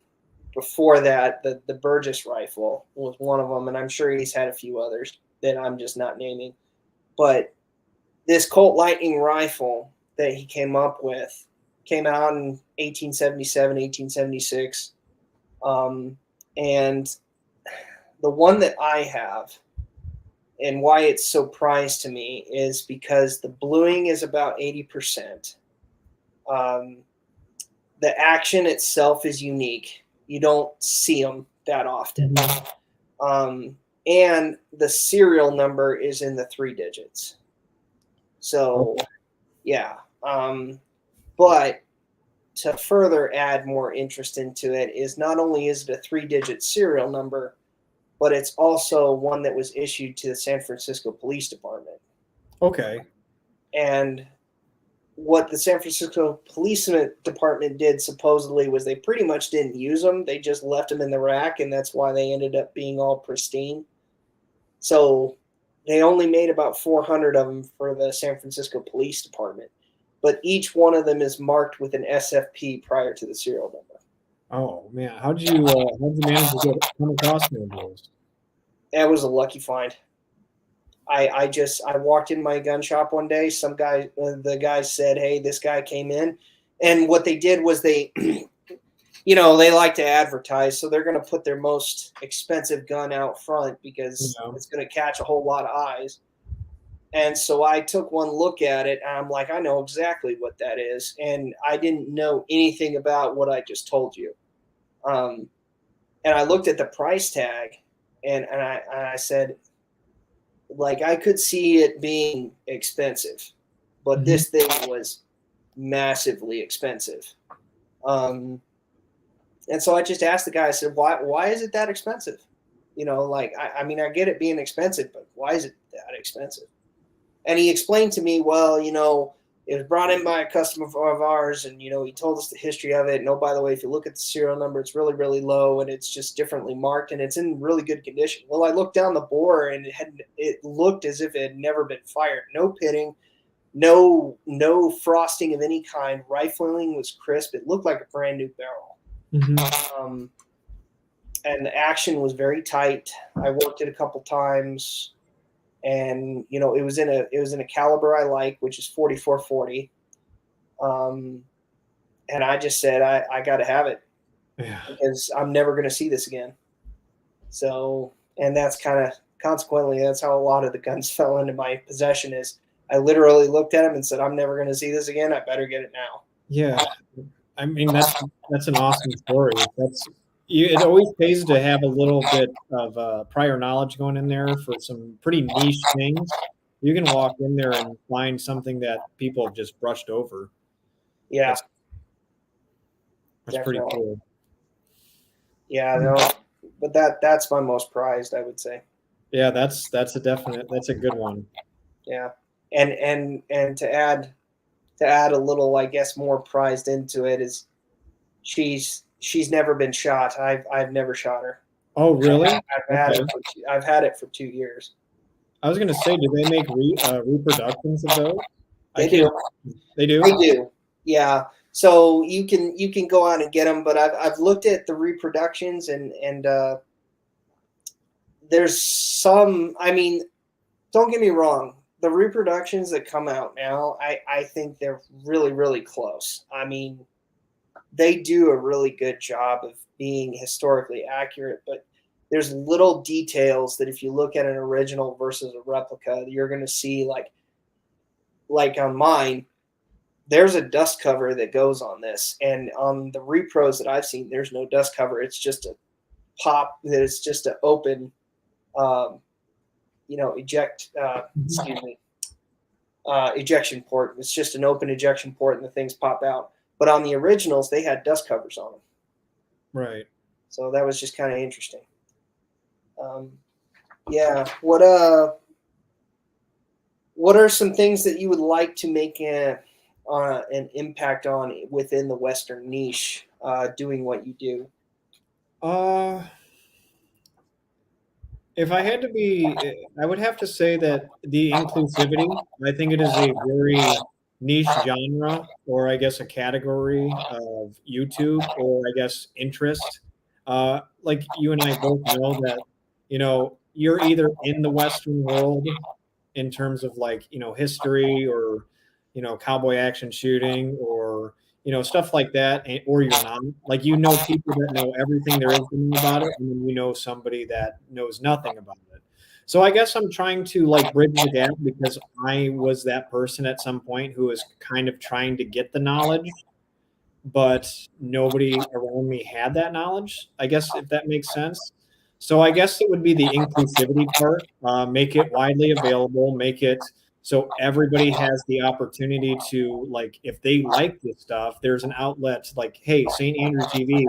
before that. The Burgess rifle was one of them. And I'm sure he's had a few others that I'm just not naming. But this Colt Lightning rifle that he came up with came out in 1877, 1876. And the one that I have, and why it's so prized to me, is because the bluing is about 80%. The action itself is unique. You don't see them that often. And the serial number is in the 3 digits. So, yeah. But to further add more interest into it is not only is it a 3-digit serial number, but it's also one that was issued to the San Francisco Police Department. Okay. And what the San Francisco Police Department did supposedly was they pretty much didn't use them. They just left them in the rack, and that's why they ended up being all pristine. So they only made about 400 of them for the San Francisco Police Department. But each one of them is marked with an SFP prior to the serial number. Oh man, how'd you manage to come across one of those? That was a lucky find. I walked in my gun shop one day. The guy said, "Hey, this guy came in," And what they did was they, you know, they like to advertise, so they're going to put their most expensive gun out front because it's going to catch a whole lot of eyes. And so I took one look at it, and I'm like, I know exactly what that is, and I didn't know anything about what I just told you. And I looked at the price tag, and I said, like, I could see it being expensive, but this thing was massively expensive. And so I just asked the guy, I said, why is it that expensive? You know, like, I mean, I get it being expensive, but why is it that expensive? And he explained to me, well, you know, it was brought in by a customer of ours, and, you know, he told us the history of it. And, oh, by the way, if you look at the serial number, it's really, really low, and it's just differently marked, and it's in really good condition. Well, I looked down the bore, and it looked as if it had never been fired. No pitting, no frosting of any kind. Rifling was crisp. It looked like a brand new barrel. And the action was very tight. I worked it a couple times. And, you know, it was in a caliber I like, which is 44-40. And I just said, I got to have it because I'm never going to see this again. So, and that's kind of consequently, that's how a lot of the guns fell into my possession. Is I literally looked at them and said, I'm never going to see this again. I better get it now. Yeah. I mean, that's an awesome story. It always pays to have a little bit of prior knowledge going in there for some pretty niche things. You can walk in there and find something that people have just brushed over. Yeah. That's pretty cool. Yeah, no, but that's my most prized, I would say. Yeah, that's a good one. Yeah. And to add a little, I guess, more prized into it is she's never been shot. I've never shot her. Oh, really? I've had it for 2 years. I was going to say, do they make reproductions of those? They do. They do. They do. Yeah. So you can go out and get them, but I've looked at the reproductions and there's some. I mean, don't get me wrong. The reproductions that come out now, I think they're really, really close. I mean, they do a really good job of being historically accurate, but there's little details that if you look at an original versus a replica, you're going to see like on mine, there's a dust cover that goes on this. And on the repros that I've seen, there's no dust cover. It's just a pop. It's just an open, ejection port. It's just an open ejection port and the things pop out. But on the originals, they had dust covers on them. Right. So that was just kind of interesting. Yeah. What are some things that you would like to make an impact on within the Western niche, doing what you do? If I had to be, I would have to say that the inclusivity, I think it is a very niche genre, or I guess a category of YouTube, or I guess interest. Like you and I both know that, you know, you're either in the Western world in terms of like, you know, history or, you know, cowboy action shooting or, you know, stuff like that, or you're not. Like, you know, people that know everything there is to know about it, and then you know somebody that knows nothing about it. So I guess I'm trying to like bridge the gap because I was that person at some point who was kind of trying to get the knowledge, but nobody around me had that knowledge, I guess, if that makes sense. So I guess it would be the inclusivity part, make it widely available, make it so everybody has the opportunity to, like, if they like this stuff, there's an outlet like, hey, St. Andrew TV,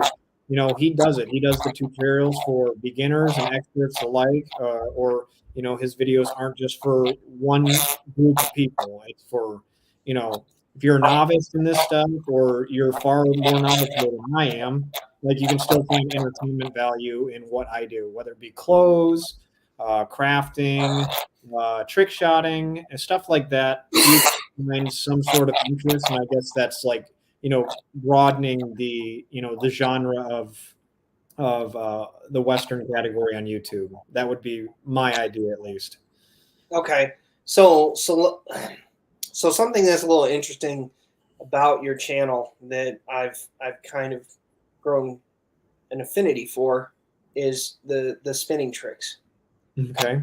you know, he does it. He does the tutorials for beginners and experts alike, or, you know, his videos aren't just for one group of people. It's for, you know, if you're a novice in this stuff or you're far more knowledgeable than I am, like, you can still find entertainment value in what I do, whether it be clothes, crafting, trick shotting, and stuff like that. You find some sort of interest, and I guess that's like, you know, broadening the, you know, the genre of the Western category on YouTube. That would be my idea, at least. Okay, so something that's a little interesting about your channel that I've kind of grown an affinity for is the spinning tricks. Okay.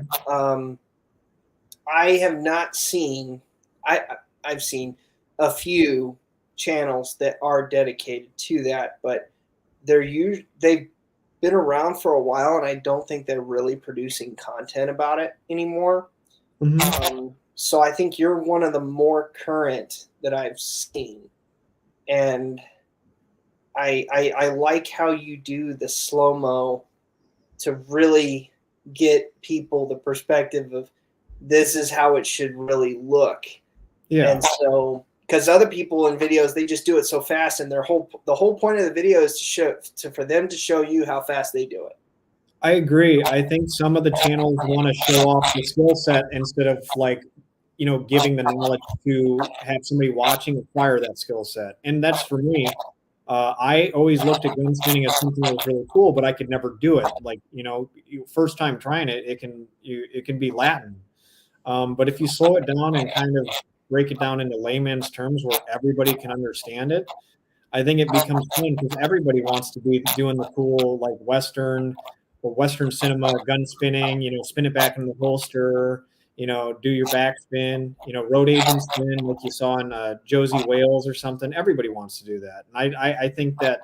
I have not seen. I've seen a few channels that are dedicated to that, but they've been around for a while, and I don't think they're really producing content about it anymore. So I think you're one of the more current that I've seen, and I like how you do the slow mo to really get people the perspective of this is how it should really look. Yeah. And so, because other people in videos, they just do it so fast, and the whole point of the video is for them to show you how fast they do it. I agree. I think some of the channels want to show off the skill set instead of like, giving the knowledge to have somebody watching acquire that skill set. And that's for me. I always looked at gun spinning as something that was really cool, but I could never do it. Like, first time trying it, it can be Latin. But if you slow it down and kind of break it down into layman's terms where everybody can understand it, I think it becomes fun because everybody wants to be doing the cool like Western or Western cinema gun spinning, spin it back in the holster, do your backspin, road agent spin like you saw in Josie Wales or something. Everybody wants to do that. And I think that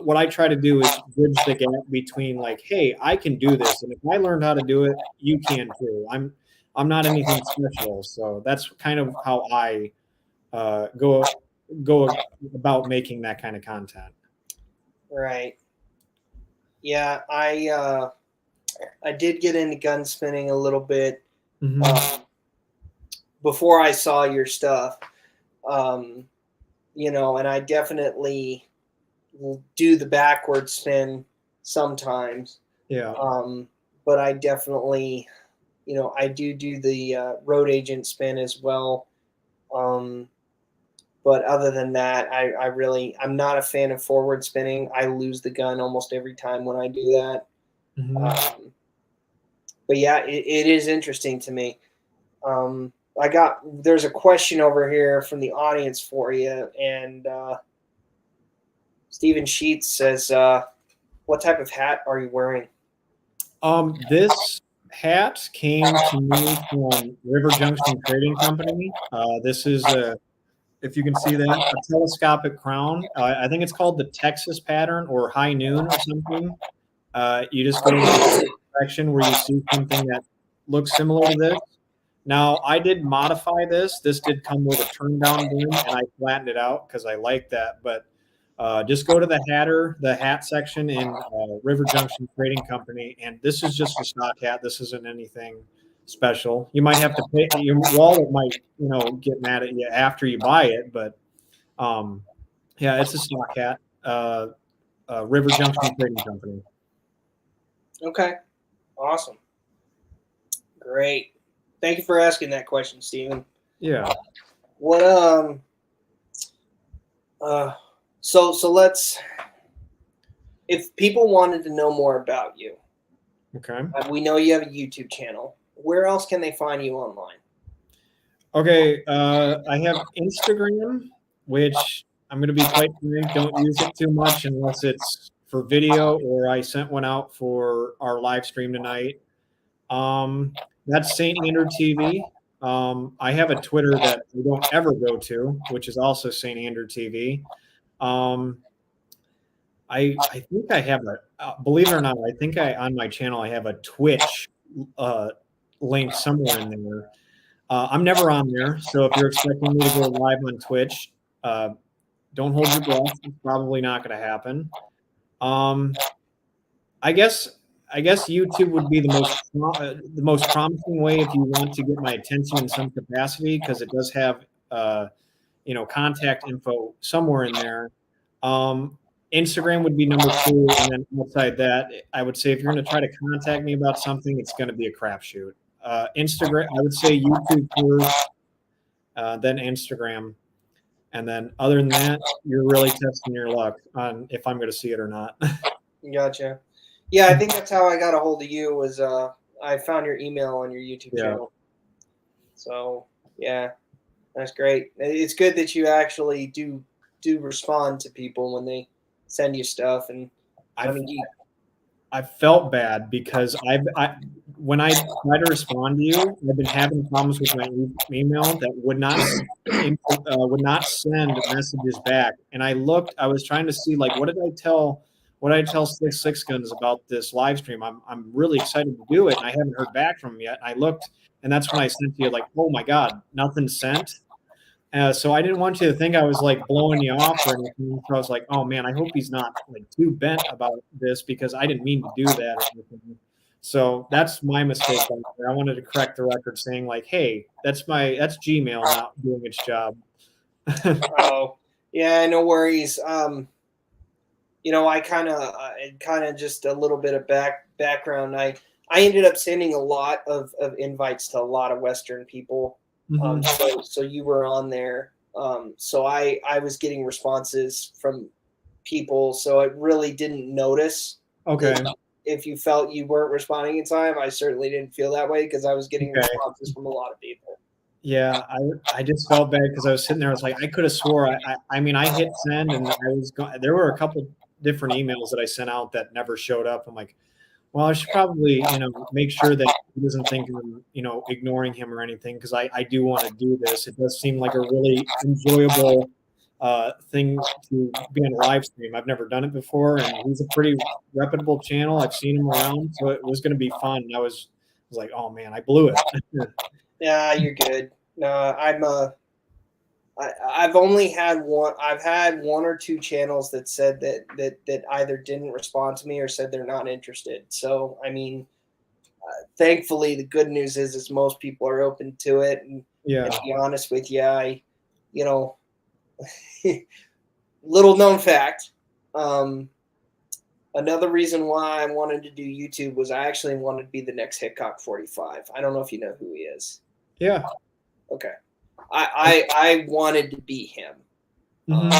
what I try to do is bridge the gap between like, hey, I can do this. And if I learned how to do it, you can too. I'm not anything special. So that's kind of how I go about making that kind of content. Right. Yeah, I did get into gun spinning a little bit before I saw your stuff. And I definitely will do the backward spin sometimes. Yeah. But I definitely, I do the road agent spin as well. But other than that, I'm not a fan of forward spinning. I lose the gun almost every time when I do that. But yeah, it is interesting to me. There's a question over here from the audience for you, and Stephen Sheets says, what type of hat are you wearing? This hat came to me from River Junction Trading Company. This is if you can see that, a telescopic crown. I think it's called the Texas pattern or high noon or something. You just go to the section where you see something that looks similar to this. Now, I did modify this. This did come with a turn down brim, and I flattened it out because I like that. But just go to the hat section in River Junction Trading Company, and this is just a stock hat. This isn't anything special. You might have to pay. Your wallet might, get mad at you after you buy it, but yeah, it's a stock hat. River Junction Trading Company. Okay, awesome, great. Thank you for asking that question, Stephen. Yeah. What so let's, if people wanted to know more about you, okay. We know you have a YouTube channel. Where else can they find you online? Okay, I have Instagram, which I'm going to be quite frank, don't use it too much unless it's for video or I sent one out for our live stream tonight. That's St. Andrew TV. I have a Twitter that I don't ever go to, which is also St. Andrew TV. I think I have believe it or not, I think on my channel I have a Twitch link somewhere in there. I'm never on there, so if you're expecting me to go live on Twitch, don't hold your breath. It's probably not going to happen. I guess YouTube would be the most promising way if you want to get my attention in some capacity because it does have contact info somewhere in there. Instagram would be number 2, and then outside that, I would say if you're going to try to contact me about something, it's going to be a crapshoot. Instagram, I would say YouTube first, then Instagram, and then other than that, you're really testing your luck on if I'm going to see it or not. Gotcha. Yeah, I think that's how I got a hold of you. Was I found your email on your YouTube channel. So yeah, That's great. It's good that you actually do respond to people when they send you stuff. And I mean, I felt bad because when I try to respond to you, I've been having problems with my email that would not send messages back. And I was trying to see like what did I tell Six Guns about this live stream? I'm really excited to do it, and I haven't heard back from him yet. I looked, and that's when I sent to you like, oh my god, nothing sent. So I didn't want you to think I was like blowing you off or anything. So I was like, oh man, I hope he's not like too bent about this because I didn't mean to do that or anything. So that's my mistake. I wanted to correct the record saying like, hey, that's Gmail not doing its job. Oh, yeah, no worries. I kind of just a little bit of background. I ended up sending a lot of invites to a lot of Western people. So you were on there. So I was getting responses from people. So I really didn't notice. Okay. If you felt you weren't responding in time, I certainly didn't feel that way because I was getting responses from a lot of people. Yeah, I just felt bad because I was sitting there. I was like, I could have swore. I mean, I hit send, and there were a couple different emails that I sent out that never showed up. I'm like, well, I should probably, make sure that he doesn't think I'm, ignoring him or anything because I do want to do this. It does seem like a really enjoyable thing to be on a live stream. I've never done it before, and he's a pretty reputable channel. I've seen him around, so it was going to be fun. And I was like, oh man, I blew it. Yeah, you're good. No, I've only had one. I've had one or two channels that said that either didn't respond to me or said they're not interested. So I mean, thankfully, the good news is most people are open to it. And to be honest with you, little known fact. Another reason why I wanted to do YouTube was I actually wanted to be the next Hickok 45. I don't know if you know who he is. Yeah. Okay. I wanted to be him. And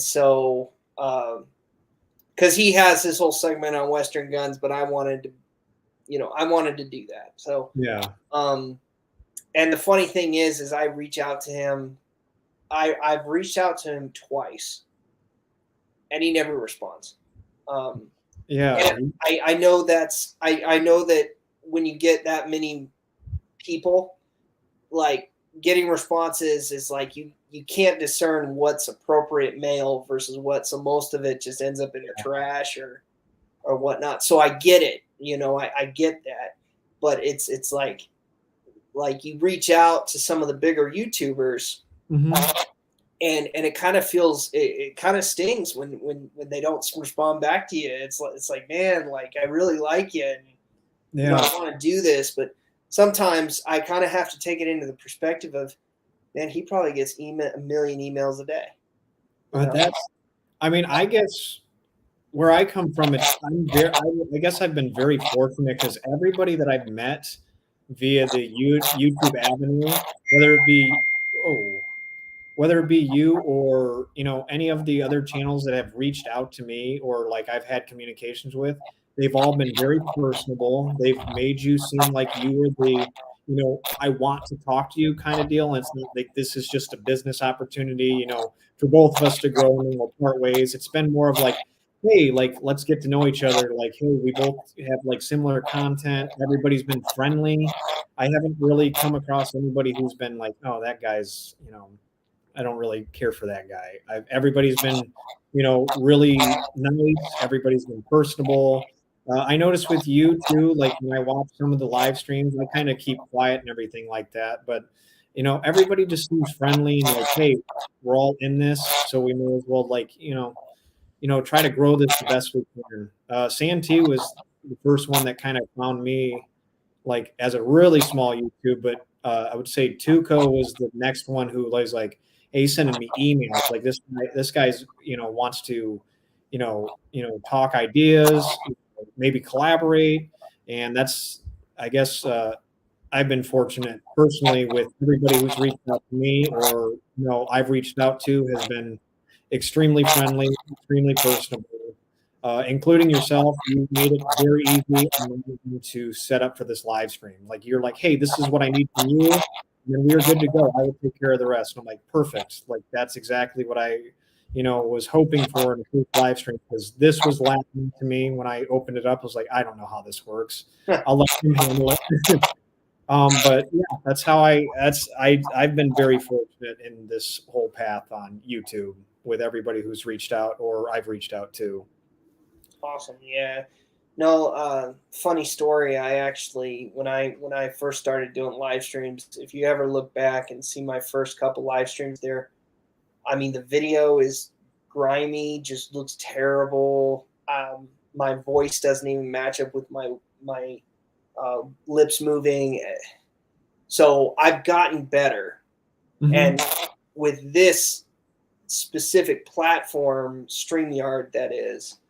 so because he has his whole segment on Western guns, but I wanted to do that. So yeah. And the funny thing is I reach out to him. I've reached out to him twice, and he never responds. Yeah. I know I know that when you get that many people, like getting responses is like you can't discern what's appropriate mail versus what. So most of it just ends up in the trash or whatnot. So I get it, I get that, but it's like you reach out to some of the bigger YouTubers, and it kind of feels it kind of stings when they don't respond back to you. It's like man, like I really like you, and I want to do this, but sometimes I kind of have to take it into the perspective of, man, he probably gets a million emails a day. I guess where I come from, I guess I've been very fortunate because everybody that I've met via the YouTube avenue, whether it be you or, any of the other channels that have reached out to me or like I've had communications with, they've all been very personable. They've made you seem like you were the, I want to talk to you kind of deal. And it's not like this is just a business opportunity, for both of us to grow and we'll part ways. It's been more of like, hey, like, let's get to know each other. Like, hey, we both have like similar content. Everybody's been friendly. I haven't really come across anybody who's been like, oh, that guy's, I don't really care for that guy. Everybody's been, really nice. Everybody's been personable. I noticed with you too, like when I watch some of the live streams, I kind of keep quiet and everything like that. But, everybody just seems friendly and like, hey, we're all in this. So we may as well like, try to grow this the best we can. Santee was the first one that kind of found me like as a really small YouTube, but I would say Tuco was the next one who was like, hey, he's sending me emails like this guy's, wants to, talk ideas, maybe collaborate. And that's, I guess, I've been fortunate personally with everybody who's reached out to me or, I've reached out to has been extremely friendly, extremely personable, including yourself. You made it very easy to set up for this live stream. Like you're like, hey, this is what I need from you. And then we were good to go. I would take care of the rest. And I'm like, perfect. Like, that's exactly what I, was hoping for in a first live stream, because this was lacking to me when I opened it up. I was like, I don't know how this works. I'll let him handle it. But yeah, I've been very fortunate in this whole path on YouTube with everybody who's reached out or I've reached out to. Awesome. Yeah. No, funny story. I actually, when I first started doing live streams, if you ever look back and see my first couple live streams there, I mean, the video is grimy, just looks terrible. My voice doesn't even match up with my lips moving. So I've gotten better. Mm-hmm. And with this specific platform, StreamYard, that is,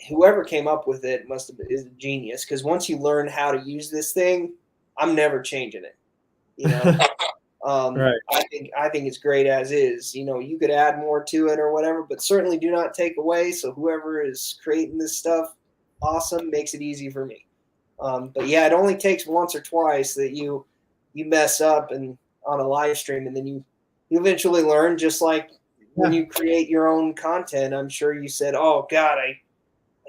whoever came up with it is a genius, because once you learn how to use this thing, I'm never changing it. Right. I think it's great as is. You could add more to it or whatever, but certainly do not take away. So whoever is creating this stuff, awesome, makes it easy for me. But yeah, it only takes once or twice that you mess up and on a live stream, and then you eventually learn. Just like when you create your own content, I'm sure you said, "Oh God, I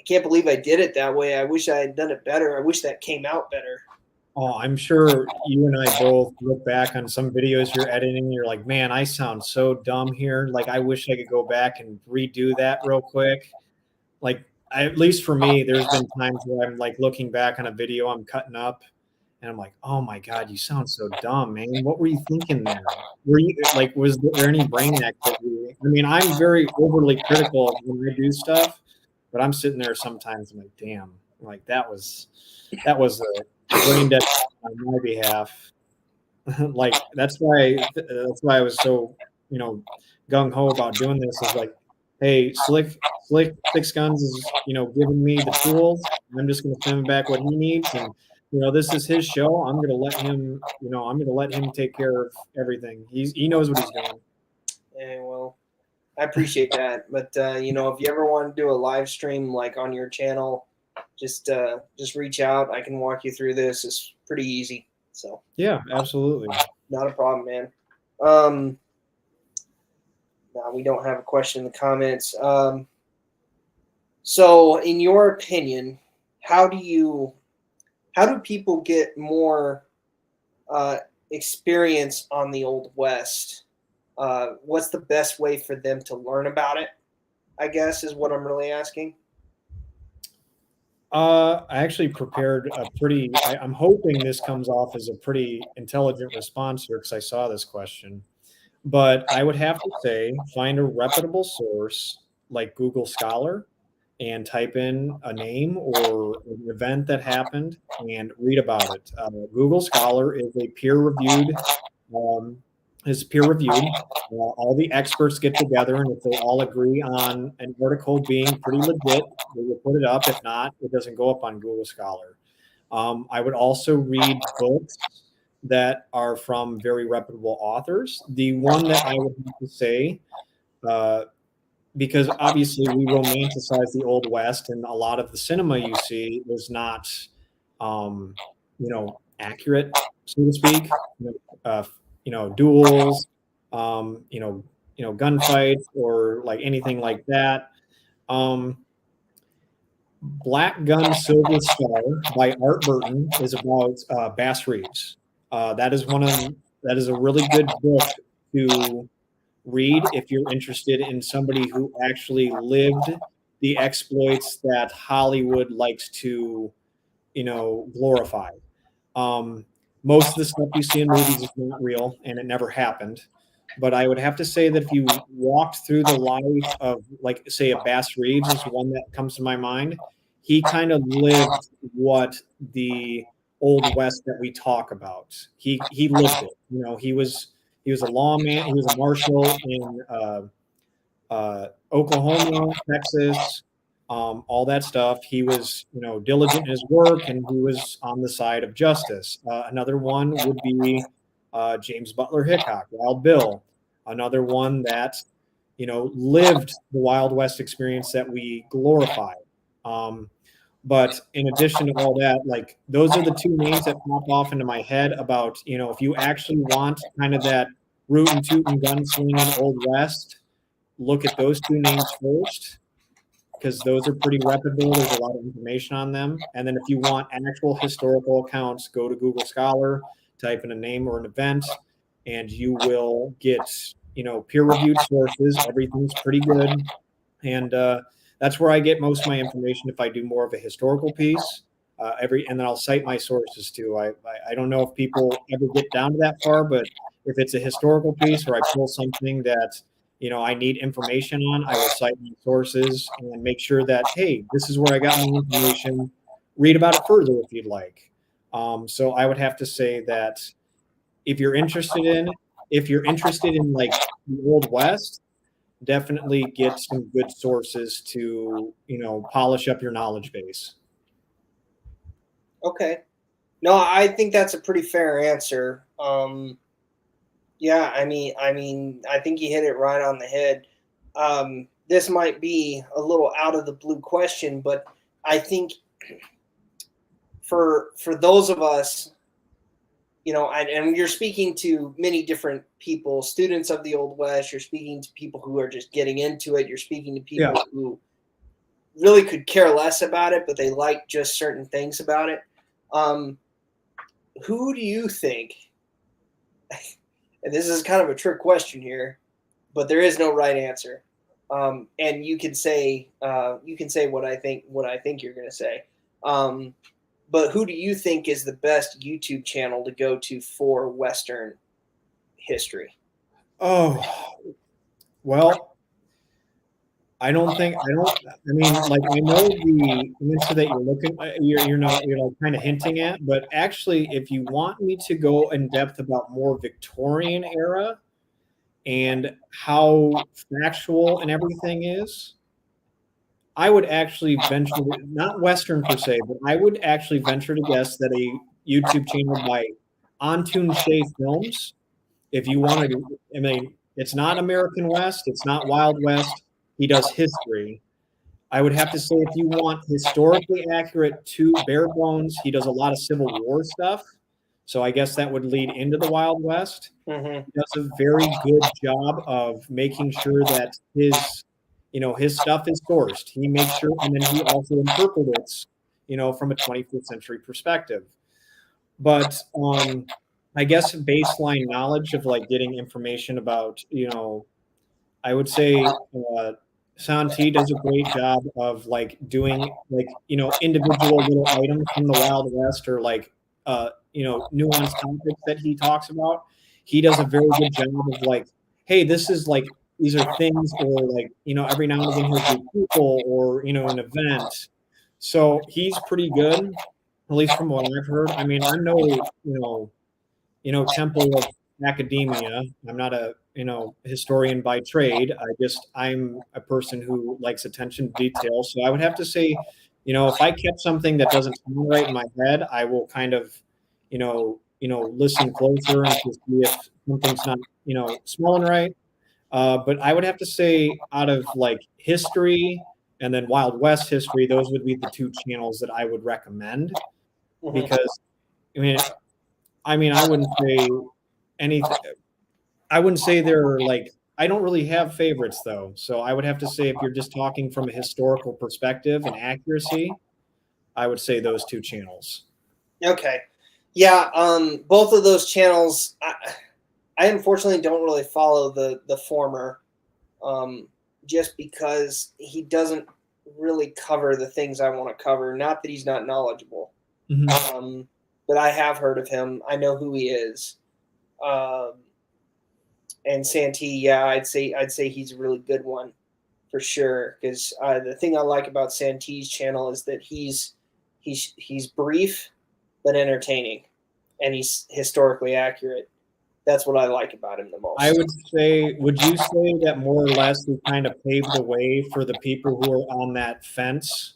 can't believe I did it that way. I wish I had done it better. I wish that came out better." Oh, I'm sure you and I both look back on some videos you're editing and you're like, man, I sound so dumb here. Like, I wish I could go back and redo that real quick. Like, at least for me, there's been times where I'm like looking back on a video I'm cutting up and I'm like, oh my God, you sound so dumb, man. What were you thinking there? Was there any brain activity? I mean, I'm very overly critical when I do stuff, but I'm sitting there sometimes, I'm like, damn, like that was a brain dead on my behalf. Like that's why I was so gung ho about doing this. Is like, hey, Slick Six Guns is giving me the tools. I'm just going to send him back what he needs, and this is his show. I'm going to let him take care of everything. He knows what he's doing. Yeah, well, I appreciate that. But if you ever want to do a live stream like on your channel, just reach out. I can walk you through this. It's pretty easy. So yeah, absolutely, not a problem, man. No, we don't have a question in the comments. So in your opinion, how do people get more experience on the Old West? What's the best way for them to learn about it, I guess, is what I'm really asking. I actually prepared I'm hoping this comes off as a pretty intelligent response here, because I saw this question. But I would have to say, find a reputable source like Google Scholar and type in a name or an event that happened and read about it. Google Scholar is a peer-reviewed. All the experts get together, and if they all agree on an article being pretty legit, they will put it up. If not, it doesn't go up on Google Scholar. I would also read books that are from very reputable authors. The one that I would have to say, because obviously we romanticize the Old West, and a lot of the cinema you see is not, accurate, so to speak. Duels, gunfights, or like anything like that. Black Gun Silver Star by Art Burton is about bass reeves. That is a really good book to read if you're interested in somebody who actually lived the exploits that Hollywood likes to, glorify. Most of the stuff you see in movies is not real, and it never happened. But I would have to say that if you walked through the life of, like, say, a Bass Reeves is one that comes to my mind. He kind of lived what the Old West that we talk about. He lived it. He was a lawman. He was a marshal in Oklahoma, Texas, all that stuff. He was, diligent in his work, and he was on the side of justice. Another one would be James Butler Hickok, Wild Bill. Another one that, lived the Wild West experience that we glorify. But in addition to all that, like those are the two names that pop off into my head about, if you actually want kind of that rootin' tootin' gunslinging Old West, look at those two names first because those are pretty reputable. There's a lot of information on them. And then if you want actual historical accounts, go to Google Scholar, type in a name or an event, and you will get, peer-reviewed sources. Everything's pretty good. And that's where I get most of my information if I do more of a historical piece. And then I'll cite my sources too. I don't know if people ever get down to that far, but if it's a historical piece or I pull something that I need information on, I will cite my sources and make sure that, hey, this is where I got my information. Read about it further if you'd like. So I would have to say that if you're interested in like the Old West, definitely get some good sources to, polish up your knowledge base. Okay. No, I think that's a pretty fair answer. Yeah, I mean, I think you hit it right on the head. This might be a little out of the blue question, but I think for those of us, and you're speaking to many different people, students of the Old West, you're speaking to people who are just getting into it, you're speaking to people who really could care less about it, but they like just certain things about it. Who do you think, and this is kind of a trick question here, but there is no right answer. And you can say what I think you're going to say. But who do you think is the best YouTube channel to go to for Western history? Oh, well, I mean, like, I know the answer that you're looking at, you're like kind of hinting at, but actually, if you want me to go in depth about more Victorian era and how factual and everything is, I would actually venture, not Western per se, but I would actually venture to guess that a YouTube channel by Antun Shea Films, if you want to, I mean, it's not American West, it's not Wild West. He does history. I would have to say if you want historically accurate to bare bones, he does a lot of Civil War stuff. So I guess that would lead into the Wild West. Mm-hmm. He does a very good job of making sure that his stuff is sourced. He makes sure, and then he also interprets it, from a 21st century perspective. But I guess baseline knowledge of like getting information about, I would say Santi does a great job of like doing like, individual little items from the Wild West or like, nuanced topics that he talks about. He does a very good job of like, hey, this is like, these are things, or like, every now and again he'll do people or, an event. So he's pretty good, at least from what I've heard. I mean, I'm no, temple of academia. I'm not a, historian by trade. I'm a person who likes attention to detail. So I would have to say, if I catch something that doesn't sound right in my head, I will kind of, listen closer and to see if something's not, smelling right. But I would have to say out of like history and then Wild West history, those would be the two channels that I would recommend because, I wouldn't say anything. I wouldn't say they're like, I don't really have favorites though. So I would have to say if you're just talking from a historical perspective and accuracy, I would say those two channels. Okay. Yeah. Both of those channels, I unfortunately don't really follow the former, just because he doesn't really cover the things I want to cover. Not that he's not knowledgeable, but I have heard of him. I know who he is. And Santee, yeah, I'd say he's a really good one for sure. Because the thing I like about Santee's channel is that he's brief but entertaining, and he's historically accurate. That's what I like about him the most. I would say, would you say that more or less he kind of paved the way for the people who are on that fence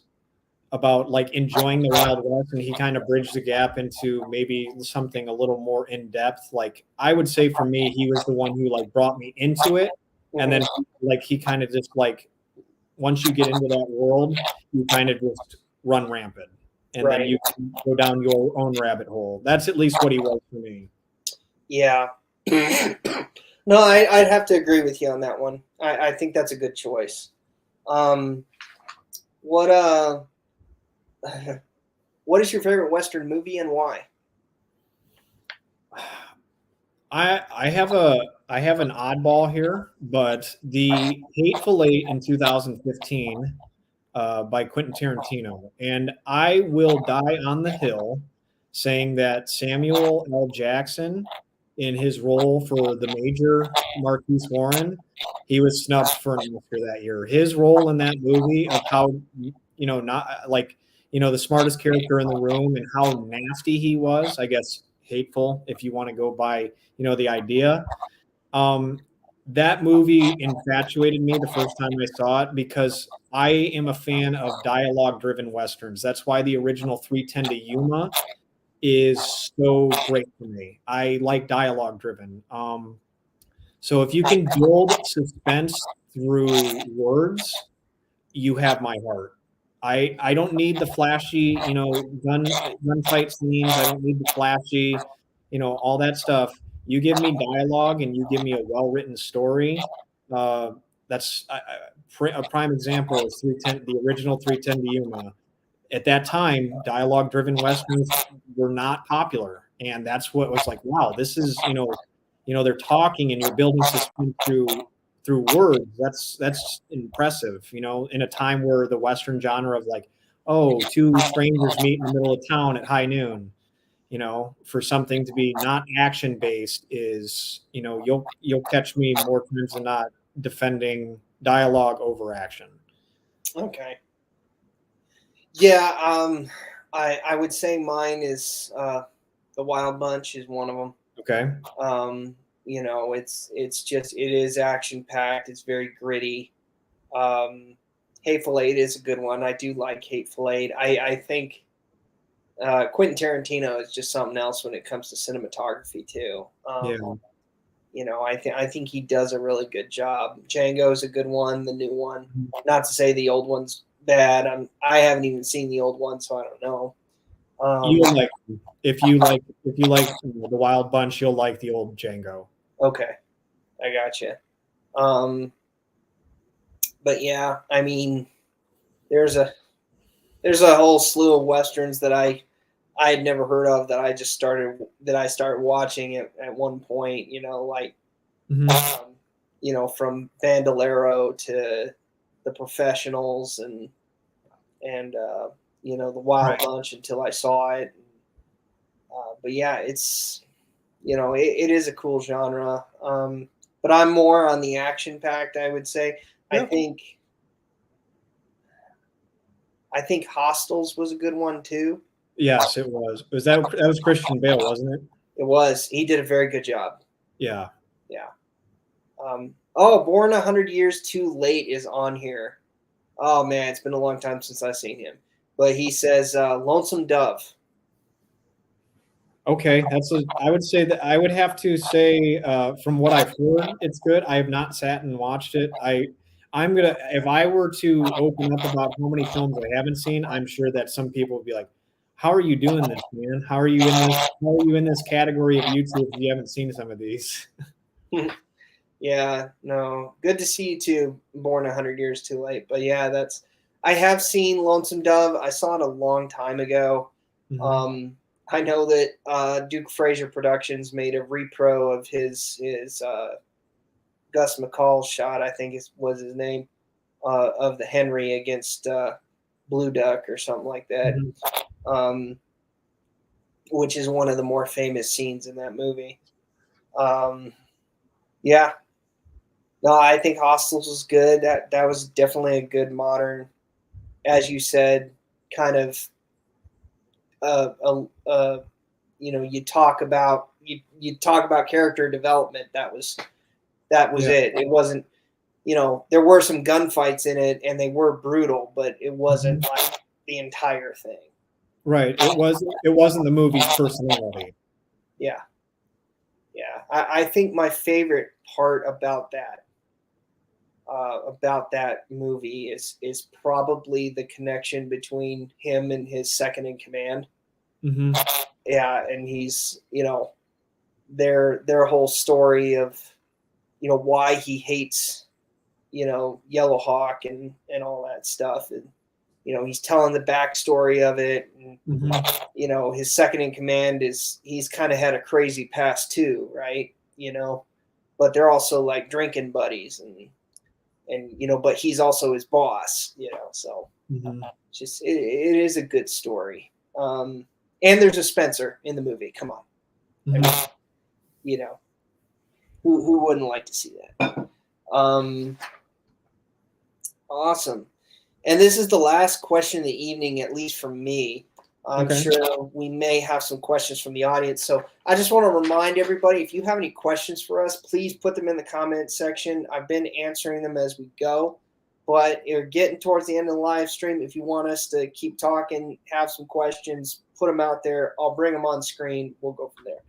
about like enjoying the Wild West, and he kind of bridged the gap into maybe something a little more in depth? Like I would say for me, he was the one who like brought me into it. And then like he kind of just like, once you get into that world, you kind of just run rampant, and then Right. you can go down your own rabbit hole. That's at least what he was for me. Yeah. No, I'd have to agree with you on that one. I think that's a good choice. What what is your favorite Western movie and why? I have an oddball here, but the Hateful Eight in 2015 by Quentin Tarantino, and I will die on the hill saying that Samuel L. Jackson, in his role for the Major Marquise Warren, he was snubbed for an Oscar that year. His role in that movie of how not like the smartest character in the room and how nasty he was, I guess hateful if you want to go by the idea. That movie infatuated me the first time I saw it because I am a fan of dialogue-driven westerns. That's why the original 310 to Yuma is so great for me. I like dialogue-driven. So if you can build suspense through words, you have my heart. I don't need the flashy, gunfight scenes. I don't need the flashy, all that stuff. You give me dialogue and you give me a well-written story. That's a prime example is 310, the original 310 to Yuma. At that time, dialogue-driven westerns were not popular, and that's what was like, wow, this is they're talking and you're building suspense through words. That's impressive, in a time where the Western genre of like, oh, two strangers meet in the middle of town at high noon, for something to be not action based is, you'll catch me more times than not defending dialogue over action. Okay. Yeah, I would say mine is The Wild Bunch is one of them. Okay. It is action packed. It's very gritty. Hateful Eight is a good one. I do like Hateful Eight. I think Quentin Tarantino is just something else when it comes to cinematography too. I think he does a really good job. Django is a good one. The new one, not to say the old one's bad. I haven't even seen the old one, so I don't know. If you like The Wild Bunch, you'll like the old Django. Okay, I gotcha. But yeah, I mean, there's a whole slew of westerns that I had never heard of that I started watching at one point. From Bandolero to The Professionals and The Wild Bunch until I saw it. But yeah, it's it is a cool genre. But I'm more on the action packed, I would say. Yeah. I think Hostiles was a good one too. Yes, it was. That was Christian Bale, wasn't it? It was. He did a very good job. Yeah. Yeah. Born 100 Years Too Late is on here. Oh man, it's been a long time since I've seen him. But he says Lonesome Dove. Okay, I would say that I would have to say from what I've heard, it's good. I have not sat and watched it. I'm gonna, if I were to open up about how many films I haven't seen, I'm sure that some people would be like, "How are you doing this, man? How are you in this category of YouTube if you haven't seen some of these?" Yeah, no, good to see you too. Born 100 Years Too Late, but yeah, I have seen Lonesome Dove. I saw it a long time ago. Mm-hmm. I know that Duke Fraser Productions made a repro of his Gus McCall shot, I think was his name, of the Henry against Blue Duck or something like that, mm-hmm. Which is one of the more famous scenes in that movie. Yeah. No, I think Hostiles was good. That was definitely a good modern, as you said, kind of you talk about character development. That was it. It wasn't, there were some gunfights in it and they were brutal, but it wasn't like the entire thing. Right. It wasn't the movie's personality. Yeah. Yeah. I think my favorite part about that about that movie is probably the connection between him and his second in command. Mm-hmm. Yeah, and he's, their whole story of, why he hates, Yellow Hawk and all that stuff. And, he's telling the backstory of it. And, Mm-hmm. His second in command he's kind of had a crazy past too, right? But they're also like drinking buddies and but he's also his boss, so Mm-hmm. it is a good story. And there's a Spencer in the movie. Come on. Mm-hmm. I mean, who wouldn't like to see that? Awesome. And this is the last question of the evening, at least for me. I'm sure we may have some questions from the audience. So I just want to remind everybody, if you have any questions for us, please put them in the comment section. I've been answering them as we go, but you're getting towards the end of the live stream. If you want us to keep talking, have some questions, put them out there. I'll bring them on screen. We'll go from there.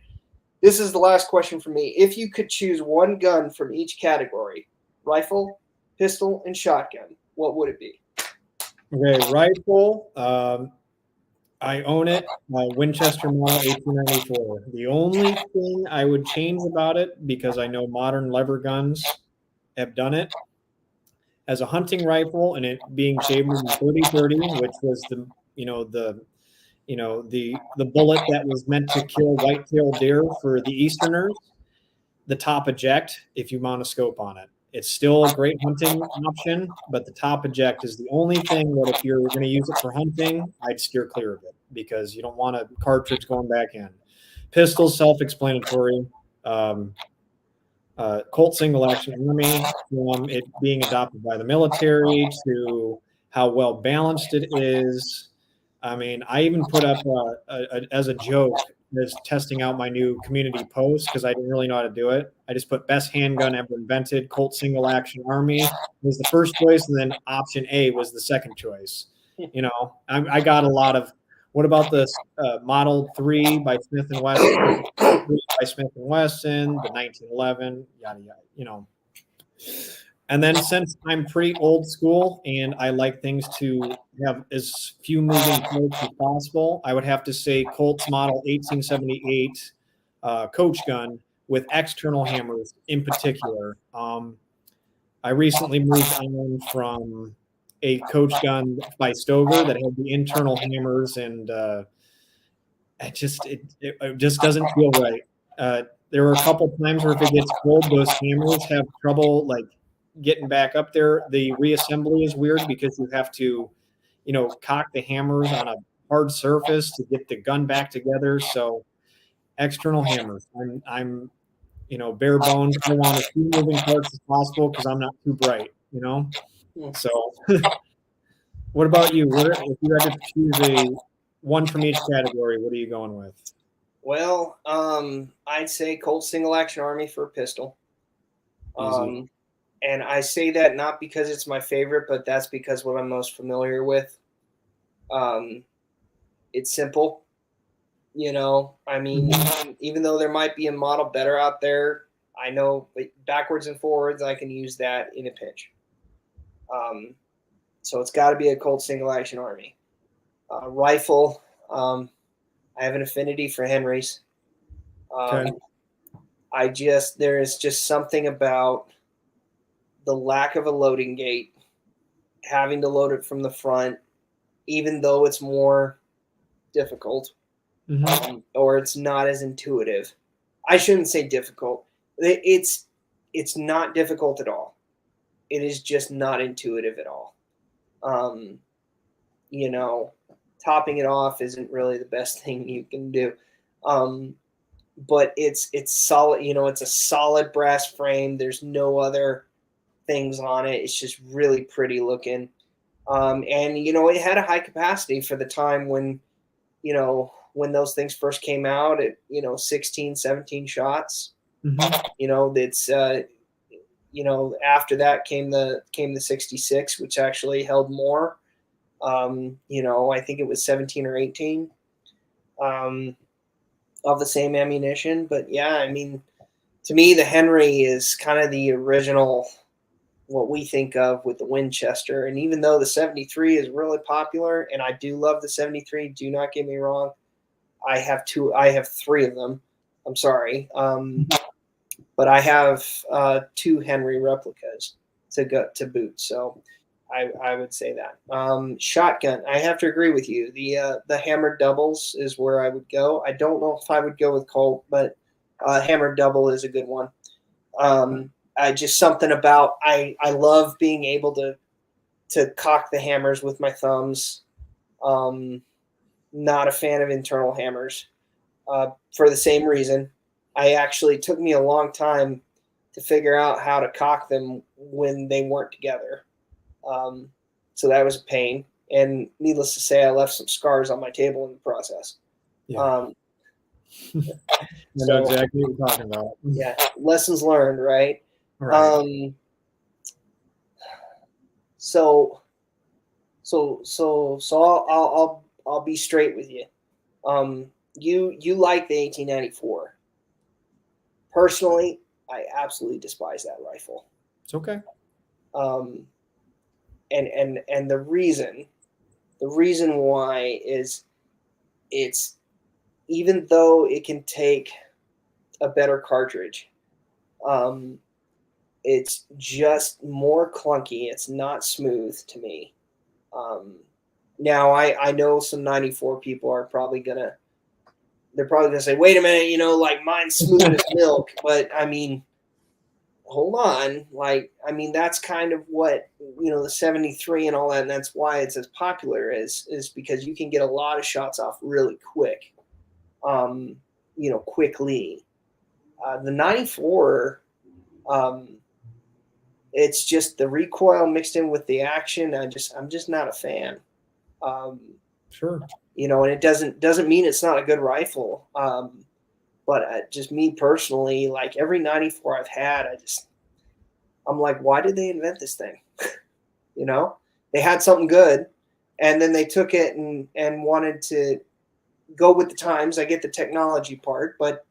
This is the last question for me. If you could choose one gun from each category, rifle, pistol, and shotgun, what would it be? Okay, rifle. I own it, Winchester model 1894. The only thing I would change about it, because I know modern lever guns have done it, as a hunting rifle and it being chambered in 30-30, which was the bullet that was meant to kill white-tailed deer for the Easterners, the top eject, if you mount a scope on it. It's still a great hunting option, but the top eject is the only thing that if you're going to use it for hunting, I'd steer clear of it because you don't want a cartridge going back in. Pistol, self-explanatory. Colt single action army, from it being adopted by the military to how well balanced it is. I mean, I even put up as a joke as testing out my new community post because I didn't really know how to do it. I just put best handgun ever invented. Colt single action army was the first choice, and then option A was the second choice. I got a lot of. What about the Model 3 by Smith and Wesson? By Smith and Wesson, the 1911, yada yada. And then since I'm pretty old school and I like things to have as few moving parts as possible, I would have to say Colt's Model 1878 coach gun with external hammers in particular. I recently moved on from a coach gun by Stover that had the internal hammers, and it just doesn't feel right. There were a couple times where if it gets cold, those hammers have trouble like getting back up there. The reassembly is weird because you have to, cock the hammers on a hard surface to get the gun back together. So external hammers. I'm bare bones. I want as few moving parts as possible because I'm not too bright. So what about you? If you had to choose one from each category, what are you going with? Well, I'd say Colt single action army for a pistol. And I say that not because it's my favorite, but that's because what I'm most familiar with. It's simple. I mean, even though there might be a model better out there, I know backwards and forwards, I can use that in a pinch. So it's got to be a Colt single action army. Rifle, I have an affinity for Henry's. Okay. There is just something about the lack of a loading gate, having to load it from the front, even though it's more difficult, or it's not as intuitive. I shouldn't say difficult. It's not difficult at all. It is just not intuitive at all. Topping it off isn't really the best thing you can do. But it's solid. It's a solid brass frame. There's no other things on it. It's just really pretty looking. And it had a high capacity for the time when those things first came out at 16, 17 shots. It's after that came the 66, which actually held more. I think it was 17 or 18 of the same ammunition. But yeah, I mean, to me, the Henry is kind of the original what we think of with the Winchester. And even though the 73 is really popular, and I do love the 73, do not get me wrong, I have three of them. I'm sorry. But I have 2 Henry replicas to boot. So I would say that. Shotgun, I have to agree with you. The hammered doubles is where I would go. I don't know if I would go with Colt, but hammered double is a good one. Just something about I love being able to cock the hammers with my thumbs. Not a fan of internal hammers for the same reason. I actually took me a long time to figure out how to cock them when they weren't together. So that was a pain. And needless to say, I left some scars on my table in the process. Yeah. I know exactly what you're talking about. Yeah, lessons learned, right? Right. So I'll be straight with you. You like the 1894. Personally, I absolutely despise that rifle. It's okay. And the reason why is it's, even though it can take a better cartridge, it's just more clunky. It's not smooth to me. Now I know some 94 people are probably gonna say, wait a minute, like mine's smooth as milk. But I mean, hold on. Like, I mean, that's kind of what, the 73 and all that. And that's why it's as popular is because you can get a lot of shots off really quick, quickly. The 94, it's just the recoil mixed in with the action. I'm just not a fan. Sure. And it doesn't mean it's not a good rifle. But just me personally, like every 94 I've had, I'm like, why did they invent this thing? They had something good, and then they took it and wanted to go with the times. I get the technology part, but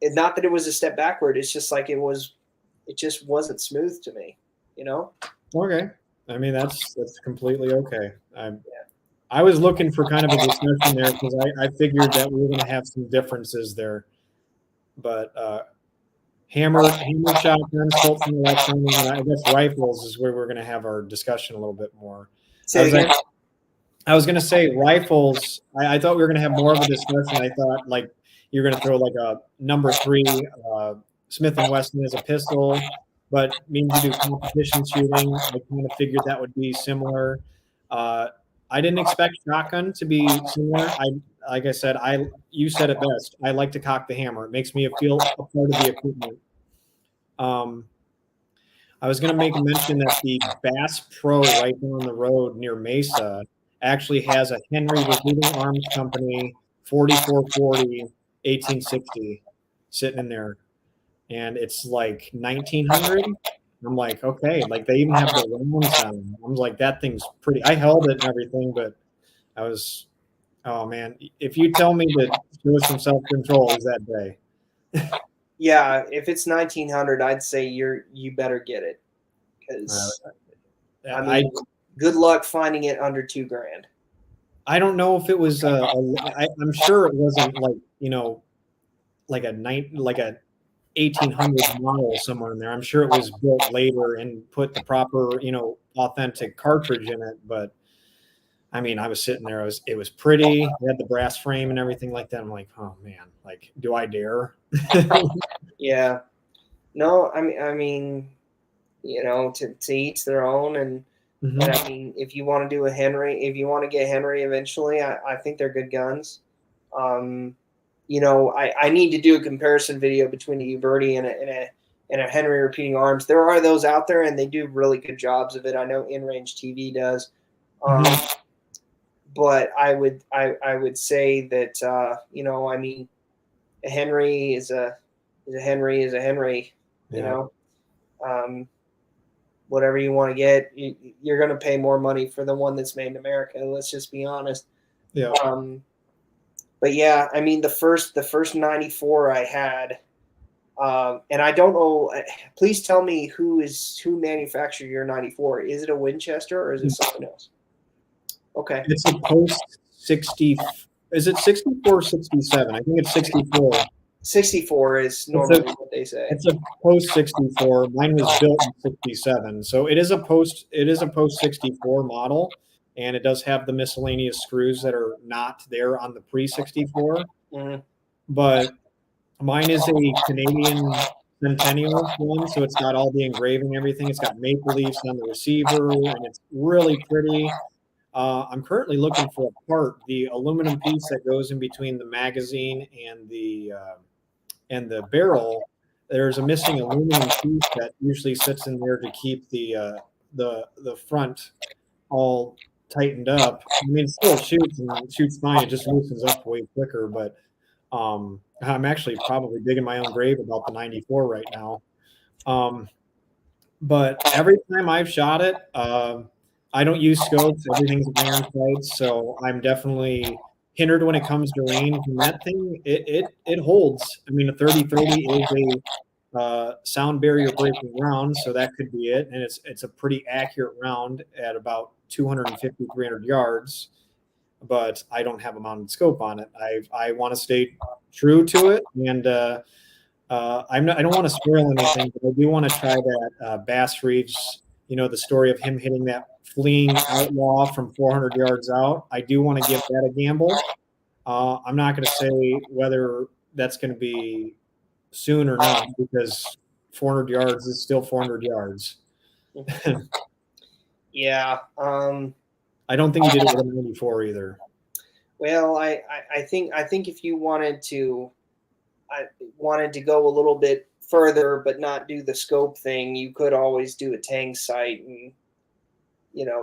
not that it was a step backward. It's just like it just wasn't smooth to me, Okay. I mean, that's completely okay. I was looking for kind of a discussion there because I figured that we were going to have some differences there. But hammer shotguns, Colts and electronics, and I guess rifles is where we're going to have our discussion a little bit more. I was going to say rifles. I thought we were going to have more of a discussion. I thought like you're going to throw like a number 3 Smith & Wesson as a pistol, but means you do competition shooting. I kind of figured that would be similar. I didn't expect shotgun to be similar. Like I said, you said it best. I like to cock the hammer. It makes me feel a part of the equipment. I was going to make a mention that the Bass Pro right down the road near Mesa actually has a Henry Repeating Arms Company 4440 1860 sitting in there, and it's like 1900. I'm like, okay, like they even have the rounds on. I'm like, that thing's pretty. I held it and everything, but I was, oh man, if you tell me to show some self-control, is that day. Yeah, if it's 1900, I'd say you better get it, because I mean, good luck finding it under $2,000. I don't know if it was. I'm sure it wasn't like like a 1800s model somewhere in there. I'm sure it was built later and put the proper authentic cartridge in it. But I mean, I was sitting there. It was pretty. It had the brass frame and everything like that. I'm like, oh man, like, do I dare? Yeah. No, I mean, to each their own. And I mean, if you want to do if you want to get Henry eventually, I think they're good guns. I need to do a comparison video between a Uberti and a Henry Repeating Arms. There are those out there, and they do really good jobs of it. I know InRange TV does. But I would say that I mean, a Henry is a Henry is a Henry. Whatever you want to get, you're going to pay more money for the one that's made in America. Let's just be honest. Yeah. But yeah, I mean, the first 94 I had, And I don't know. Please tell me who manufactured your 94. Is it a Winchester or is it something else? Okay. It's a post 60. Is it 64 or 67? I think it's 64. 64 is normally what they say. It's a post 64. Mine was built in 67. So it is a post 64 model, and it does have the miscellaneous screws that are not there on the pre 64. Mm-hmm. But mine is a Canadian Centennial one, so it's got all the engraving and everything. It's got maple leaves on the receiver, and it's really pretty. I'm currently looking for a part, the aluminum piece that goes in between the magazine and the barrel. There's a missing aluminum piece that usually sits in there to keep the front all tightened up. I mean, it still shoots fine. It just loosens up way quicker. But I'm actually probably digging my own grave about the 94 right now. But every time I've shot it, I don't use scopes. Everything's iron sights, so I'm definitely hindered when it comes to range. And that thing, it holds. I mean, a 30-30 is a sound barrier breaking round, so that could be it. And it's a pretty accurate round at about 250, 300 yards. But I don't have a mounted scope on it. I want to stay true to it, and I don't want to spoil anything, but I do want to try that Bass Reeves. You know, the story of him hitting that fleeing outlaw from 400 yards out. I do want to give that a gamble. I'm not going to say whether that's going to be soon or not, because 400 yards is still 400 yards. Yeah. I don't think he did it with a 94 either. Well, I think if you wanted to go a little bit further but not do the scope thing, you could always do a tang sight, and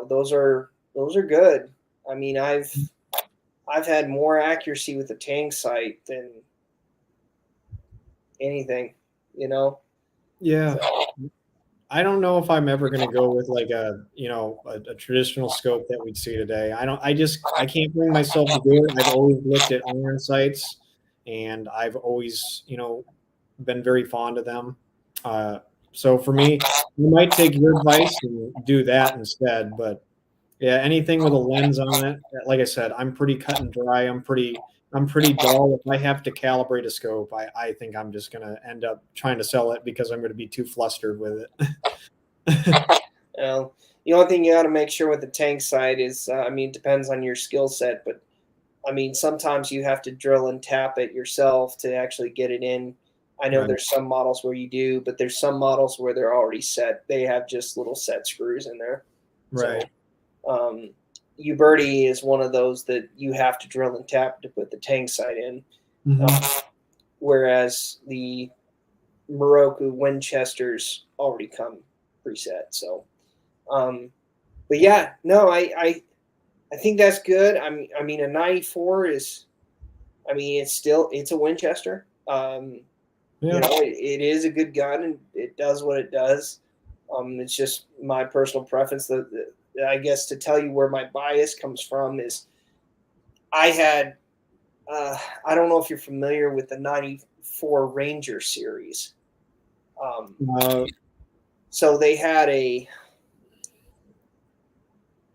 those are good. I mean, I've had more accuracy with the tang sight than anything, Yeah. So, I don't know if I'm ever going to go with like a traditional scope that we'd see today. I can't bring myself to do it. I've always looked at iron sights, and I've always, been very fond of them. So for me, you might take your advice and do that instead. But yeah, anything with a lens on it, like I said, I'm pretty cut and dry. I'm pretty dull. If I have to calibrate a scope, I think I'm just going to end up trying to sell it because I'm going to be too flustered with it. The only thing you got to make sure with the tank sight is, it depends on your skill set, but sometimes you have to drill and tap it yourself to actually get it in. I know there's some models where you do, but there's some models where they're already set. They have just little set screws in there. Right. So, Uberti is one of those that you have to drill and tap to put the tang sight in. Mm-hmm. Whereas the Moroku Winchesters already come preset. So, but yeah, no, I think that's good. A 94 is, it's a Winchester. It is a good gun and it does what it does. It's just my personal preference. I guess to tell you where my bias comes from is I had, I don't know if you're familiar with the 94 Ranger series. So they had a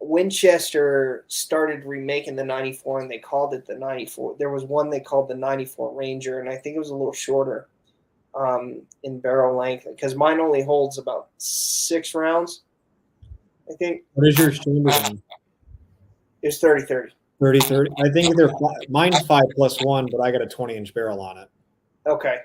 Winchester started remaking the 94 and they called it the 94. There was one they called the 94 Ranger, and I think it was a little shorter in barrel length because mine only holds about 6 rounds, I think. What is your standard one? It's 30-30. 30-30. I think mine's 5+1, but I got a 20-inch barrel on it. Okay.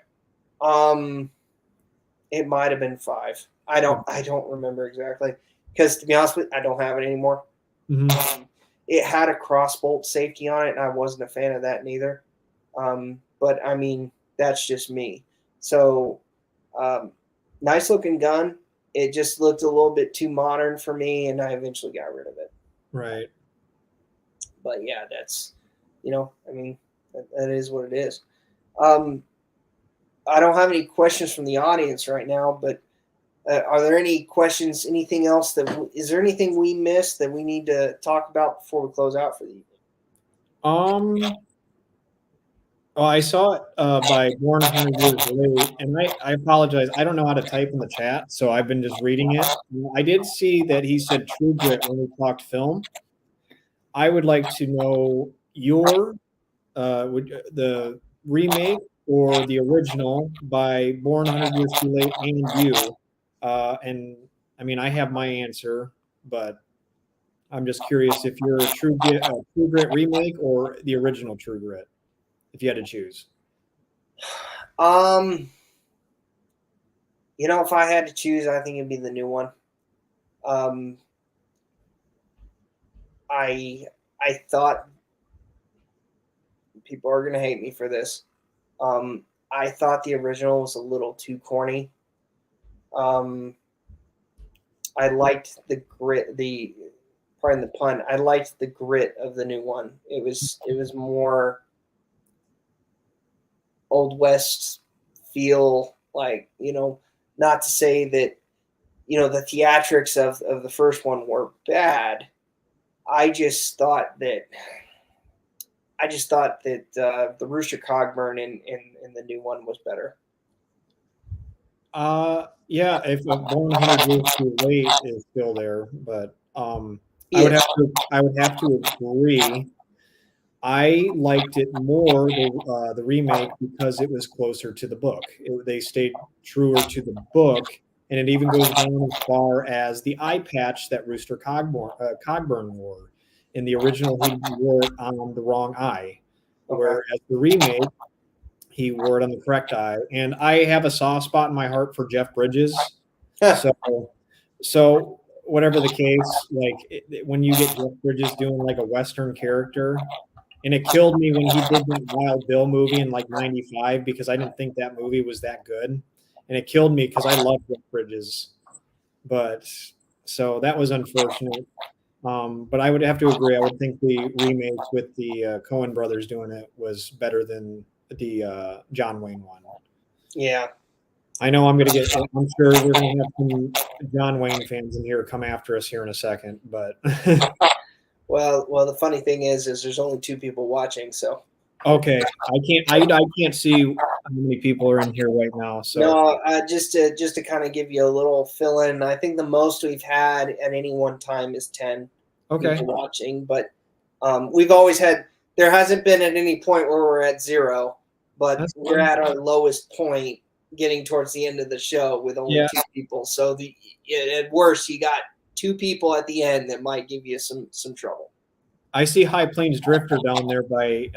It might have been 5. I don't remember exactly because, to be honest with you, I don't have it anymore. Mm-hmm. It had a crossbolt safety on it, and I wasn't a fan of that neither. But that's just me. So, nice looking gun. It just looked a little bit too modern for me, and I eventually got rid of it. Right. But yeah, that's, that is what it is. I don't have any questions from the audience right now, but are there any questions? Anything else is there anything we missed that we need to talk about before we close out for the evening? Oh, I saw it by Born 100 Years Late, and I apologize. I don't know how to type in the chat, so I've been just reading it. I did see that he said True Grit when we talked film. I would like to know your the remake or the original by Born 100 Years Too Late and you. And I mean, I have my answer, but I'm just curious if you're a True Grit remake or the original True Grit, if you had to choose. If I had to choose, I think it'd be the new one. I thought people are gonna hate me for this. I thought the original was a little too corny. I liked the grit, pardon the pun. I liked the grit of the new one. It was more Old West feel, like, not to say that, the theatrics of the first one were bad. I just thought that the Rooster Cogburn in the new one was better. Yeah, if Born 100 Years Too Late is still there, but I would have to agree. I liked it more the remake because it was closer to the book. They stayed truer to the book, and it even goes down as far as the eye patch that Rooster Cogburn wore. In the original, he wore it on the wrong eye, whereas the remake, he wore it on the correct eye. And I have a soft spot in my heart for Jeff Bridges. So whatever the case, like when you get Jeff Bridges doing like a Western character, and it killed me when he did that Wild Bill movie in like '95 because I didn't think that movie was that good, and it killed me because I love Jeff Bridges. But so that was unfortunate. But I would have to agree. I would think the remake with the Coen brothers doing it was better than the John Wayne one. Yeah. I know I'm sure we're going to have some John Wayne fans in here come after us here in a second, but. Well, the funny thing is there's only 2 people watching, so. Okay, I can't see how many people are in here right now. So no, just to kind of give you a little fill in. I think the most we've had at any one time is 10 people watching, but we've always had. There hasn't been at any point where we're at 0, but we're at our lowest point, getting towards the end of the show with only 2 people. So at worst, you got 2 people at the end that might give you some trouble. I see High Plains Drifter down there by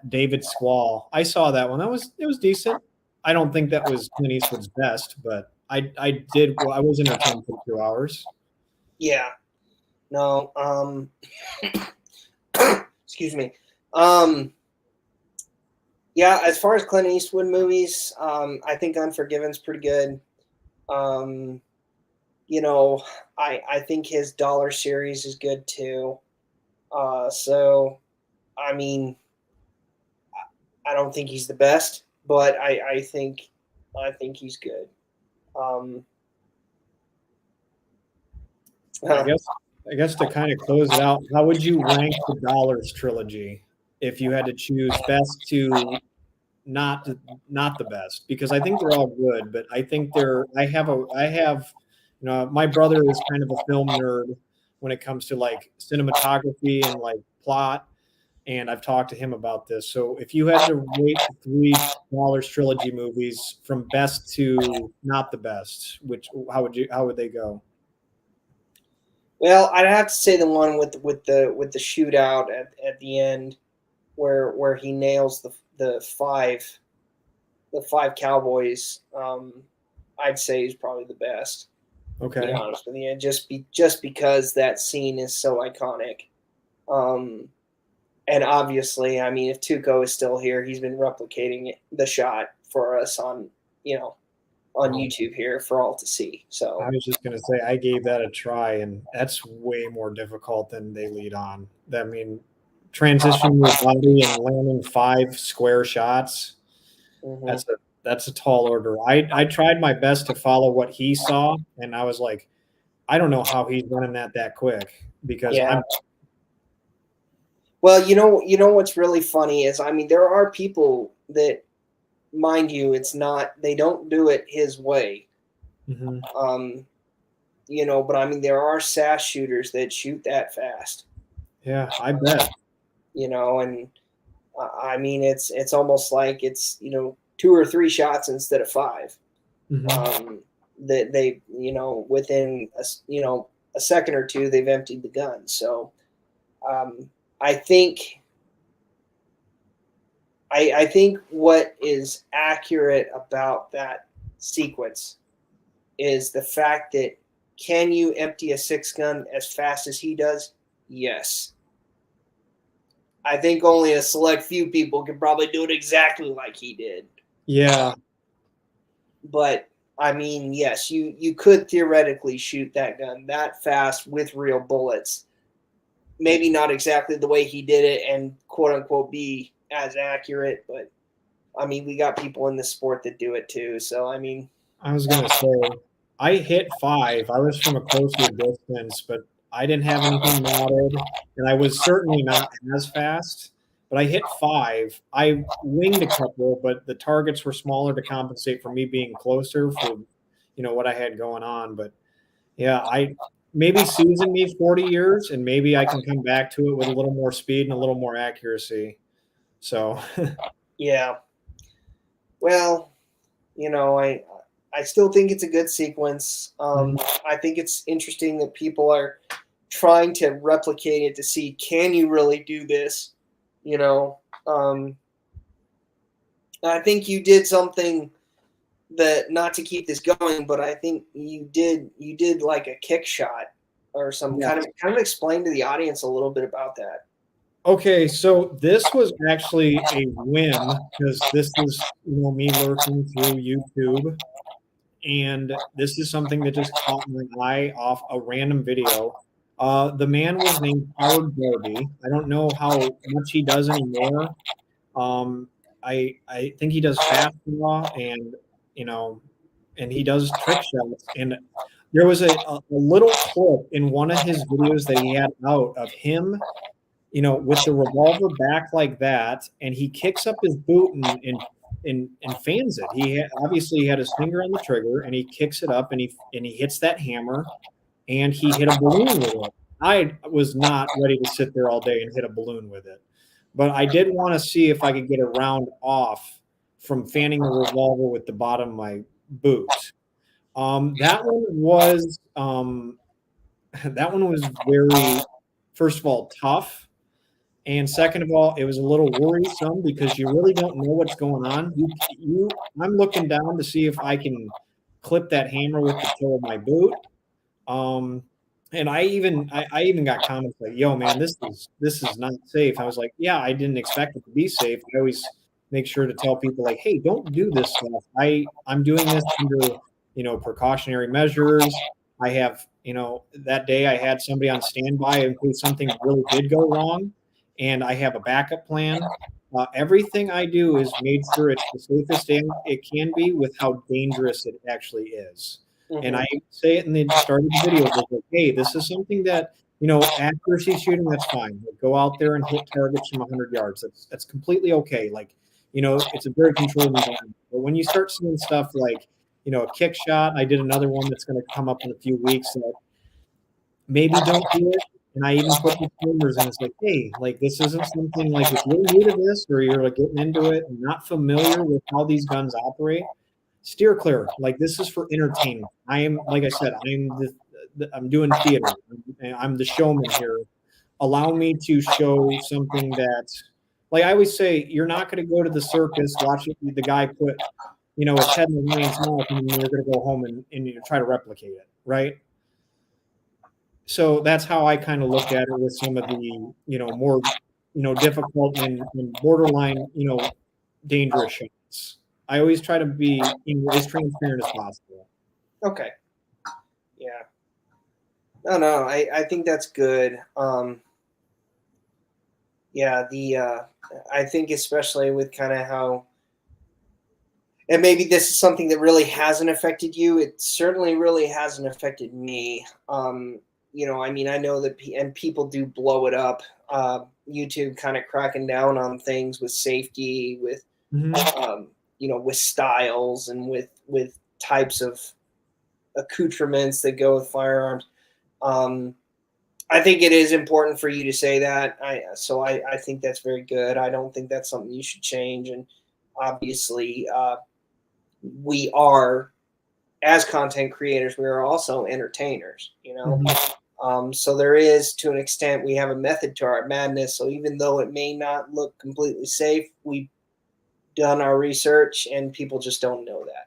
David Squall. I saw that one. It was decent. I don't think that was Clint Eastwood's best, but I was entertained for 2 hours. Yeah. No. Excuse me. Yeah. As far as Clint Eastwood movies, I think Unforgiven's pretty good. I think his Dollar series is good too. So, I mean, I don't think he's the best, but I think he's good. I guess to kind of close it out, how would you rank the Dollars trilogy if you had to choose best to not the best? Because I think they're all good, but I think I have my brother is kind of a film nerd when it comes to like cinematography and like plot, and I've talked to him about this. So if you had to rate the 3 Dollars trilogy movies from best to not the best, how would they go? Well, I'd have to say the one with the shootout at the end, where he nails the 5 Cowboys. I'd say is probably the best. Okay. To be honest with you, just because that scene is so iconic. And obviously, I mean, if Tuco is still here, he's been replicating the shot for us on YouTube here for all to see. So I was just going to say, I gave that a try, and that's way more difficult than they lead on. I mean, transitioning your body and landing 5 square shots, that's a tall order. I tried my best to follow what he saw, and I was like, I don't know how he's running that quick because Well, you know what's really funny is, I mean, there are people that, mind you, it's not, they don't do it his way. Mm-hmm. You know, but I mean, there are SASS shooters that shoot that fast. Yeah, I bet. You know, and I mean, it's almost like it's, you know, 2 or 3 shots instead of 5. Mm-hmm. That they, you know, within a second or two, they've emptied the gun. So I think I think what is accurate about that sequence is the fact that, can you empty a 6 gun as fast as he does? Yes. I think only a select few people can probably do it exactly like he did. Yeah. But I mean, yes, you could theoretically shoot that gun that fast with real bullets. Maybe not exactly the way he did it and quote unquote be as accurate, but I mean, we got people in the sport that do it too. So I mean, I was gonna say I hit 5. I was from a closer distance, but I didn't have anything modded, and I was certainly not as fast. But I hit 5. I winged a couple, but the targets were smaller to compensate for me being closer for what I had going on. But yeah, I maybe Susan needs 40 years, and maybe I can come back to it with a little more speed and a little more accuracy. So yeah. Well, you know, I still think it's a good sequence. I think it's interesting that people are trying to replicate it to see, can you really do this? You know, I think you did something that, not to keep this going, but I think you did like a kick shot or some yeah. kind of explain to the audience a little bit about that. Okay, so this was actually a whim because this is me lurking through YouTube, and this is something that just caught my eye off a random video. The man was named Howard Darby. I don't know how much he does anymore. Um, I think he does fast draw and you know, and he does trick shots. And there was a little clip in one of his videos that he had out of him with the revolver back like that, and he kicks up his boot and fans it. Obviously he had his finger on the trigger, and he kicks it up, and he hits that hammer, and he hit a balloon with it. I was not ready to sit there all day and hit a balloon with it, but I did want to see if I could get a round off from fanning the revolver with the bottom of my boot. That one was that one was very, first of all, tough. And second of all, it was a little worrisome because you really don't know what's going on. I'm looking down to see if I can clip that hammer with the toe of my boot. And I even got comments like, "Yo, man, this is not safe." I was like, "Yeah, I didn't expect it to be safe." I always make sure to tell people like, "Hey, don't do this stuff. I'm doing this under precautionary measures." I have that day I had somebody on standby in case something really did go wrong, and I have a backup plan. Everything I do is made sure it's the safest it can be with how dangerous it actually is. And I say it in the start of the videos, like, hey, this is something that, accuracy shooting, that's fine. Like, go out there and hit targets from 100 yards. That's completely okay. Like, it's a very controlled environment. But when you start seeing stuff like, a kick shot, I did another one that's going to come up in a few weeks that maybe don't do it. And I even put disclaimers in. It's like, hey, like, this isn't something, like, if you're new to this or you're like getting into it and not familiar with how these guns operate, steer clear. Like, this is for entertainment. I am, like I said, I'm doing theater. I'm the showman here. Allow me to show something that, like I always say, you're not going to go to the circus watching the guy put, his head in the lion's mouth, and then you're going to go home and try to replicate it, right? So that's how I kind of look at it with some of the, more, difficult and borderline, dangerous shots. I always try to be as transparent as possible. Okay. Yeah. No, I think that's good. Yeah, I think especially with kind of how, and maybe this is something that really hasn't affected you. It certainly really hasn't affected me. I mean, I know that and people do blow it up. YouTube kind of cracking down on things with safety, with with styles and with types of accoutrements that go with firearms. I think it is important for you to say that. I think that's very good. I don't think that's something you should change. And obviously, we are, as content creators, we are also entertainers, so there is, to an extent, we have a method to our madness. So even though it may not look completely safe, we've done our research and people just don't know that.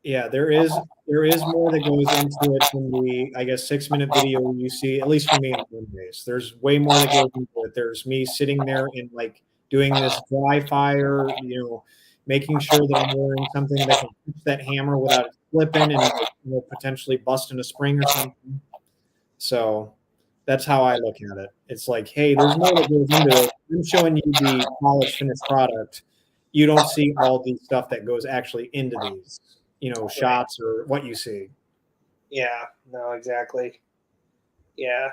Yeah, there is more that goes into it than the, I guess, 6-minute video you see, at least for me on Mondays. There's way more that goes into it. There's me sitting there and like doing this dry fire, making sure that I'm wearing something that can catch that hammer without it slipping and like, potentially busting a spring or something. So that's how I look at it. It's like, hey, there's more that goes into it. I'm showing you the polished finished product. You don't see all the stuff that goes actually into these, shots or what you see. Yeah, no, exactly. Yeah.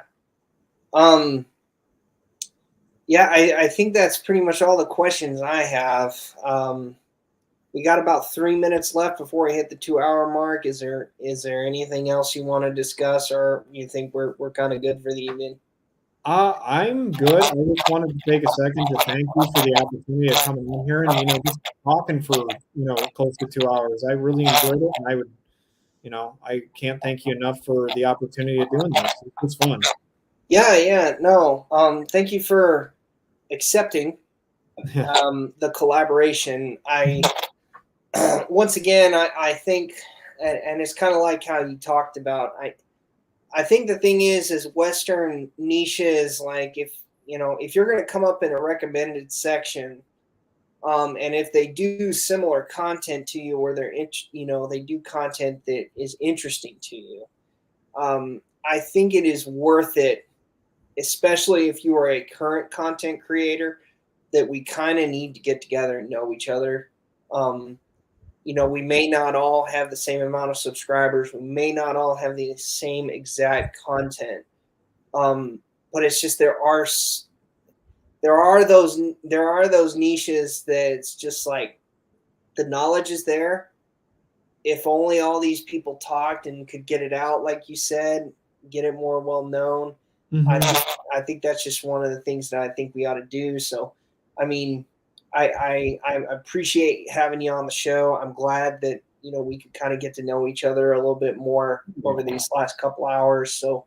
Yeah, I think that's pretty much all the questions I have. We got about 3 minutes left before we hit the 2-hour mark. Is there anything else you want to discuss, or you think we're kind of good for the evening? I'm good. I just wanted to take a second to thank you for the opportunity of coming in here and just talking for close to 2 hours. I really enjoyed it, and I would, I can't thank you enough for the opportunity of doing this. It's fun. Yeah, no. Thank you for accepting the collaboration. Once again, I think, and it's kind of like how you talked about. I think the thing is Western niches, like if you're going to come up in a recommended section, and if they do similar content to you, or they do content that is interesting to you, I think it is worth it, especially if you are a current content creator, that we kind of need to get together and know each other. We may not all have the same amount of subscribers. We may not all have the same exact content. But it's just there are those niches that's just like the knowledge is there. If only all these people talked and could get it out, like you said, get it more well known. I think that's just one of the things that I think we ought to do. So, I mean, I appreciate having you on the show. I'm glad that we could kind of get to know each other a little bit more over these last couple hours. So,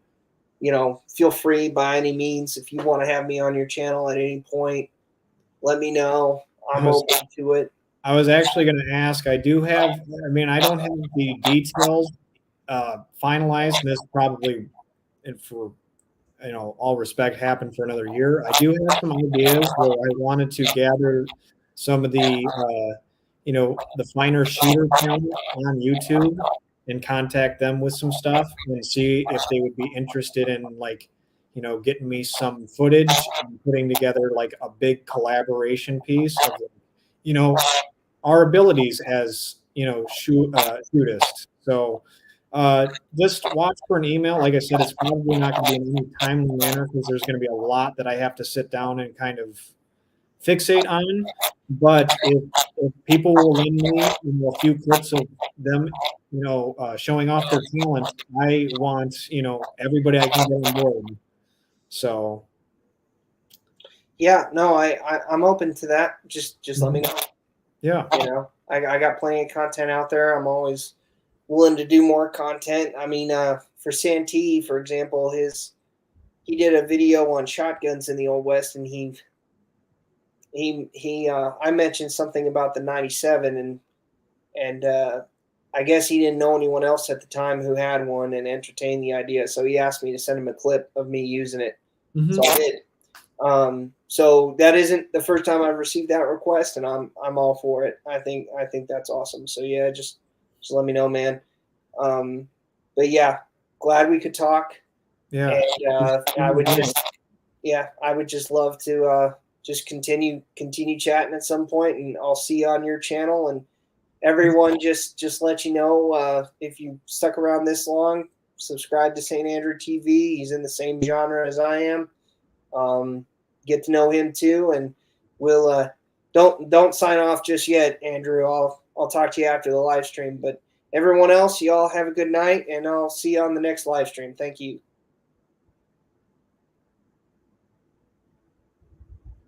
feel free by any means, if you want to have me on your channel at any point, let me know. I'm open to it. I was actually going to ask. I don't have the details finalized, and this probably, and for all respect, happen for another year. I do have some ideas where I wanted to gather some of the the finer shooter talent on YouTube and contact them with some stuff and see if they would be interested in getting me some footage and putting together like a big collaboration piece of our abilities as shootist. So just watch for an email. Like I said, it's probably not going to be in any timely manner because there's going to be a lot that I have to sit down and kind of fixate on. But if people will lend me a few clips of them, showing off their talent, I want everybody I can get on board. So yeah, no, I'm open to that. Just let me know. Yeah, I got plenty of content out there. I'm always willing to do more content. I mean, for Santee, for example, he did a video on shotguns in the Old West, and I mentioned something about the 97, and I guess he didn't know anyone else at the time who had one and entertained the idea. So he asked me to send him a clip of me using it. So I did. So that isn't the first time I've received that request, and I'm all for it. I think that's awesome. So yeah, just let me know, man. But yeah, glad we could talk. Yeah. And I would just love to just continue chatting at some point, and I'll see you on your channel. And everyone, just let you know, if you stuck around this long, subscribe to St. Andrew TV. He's in the same genre as I am. Get to know him too, and we'll don't sign off just yet, Andrew. I'll talk to you after the live stream. But everyone else, y'all have a good night, and I'll see you on the next live stream. Thank you.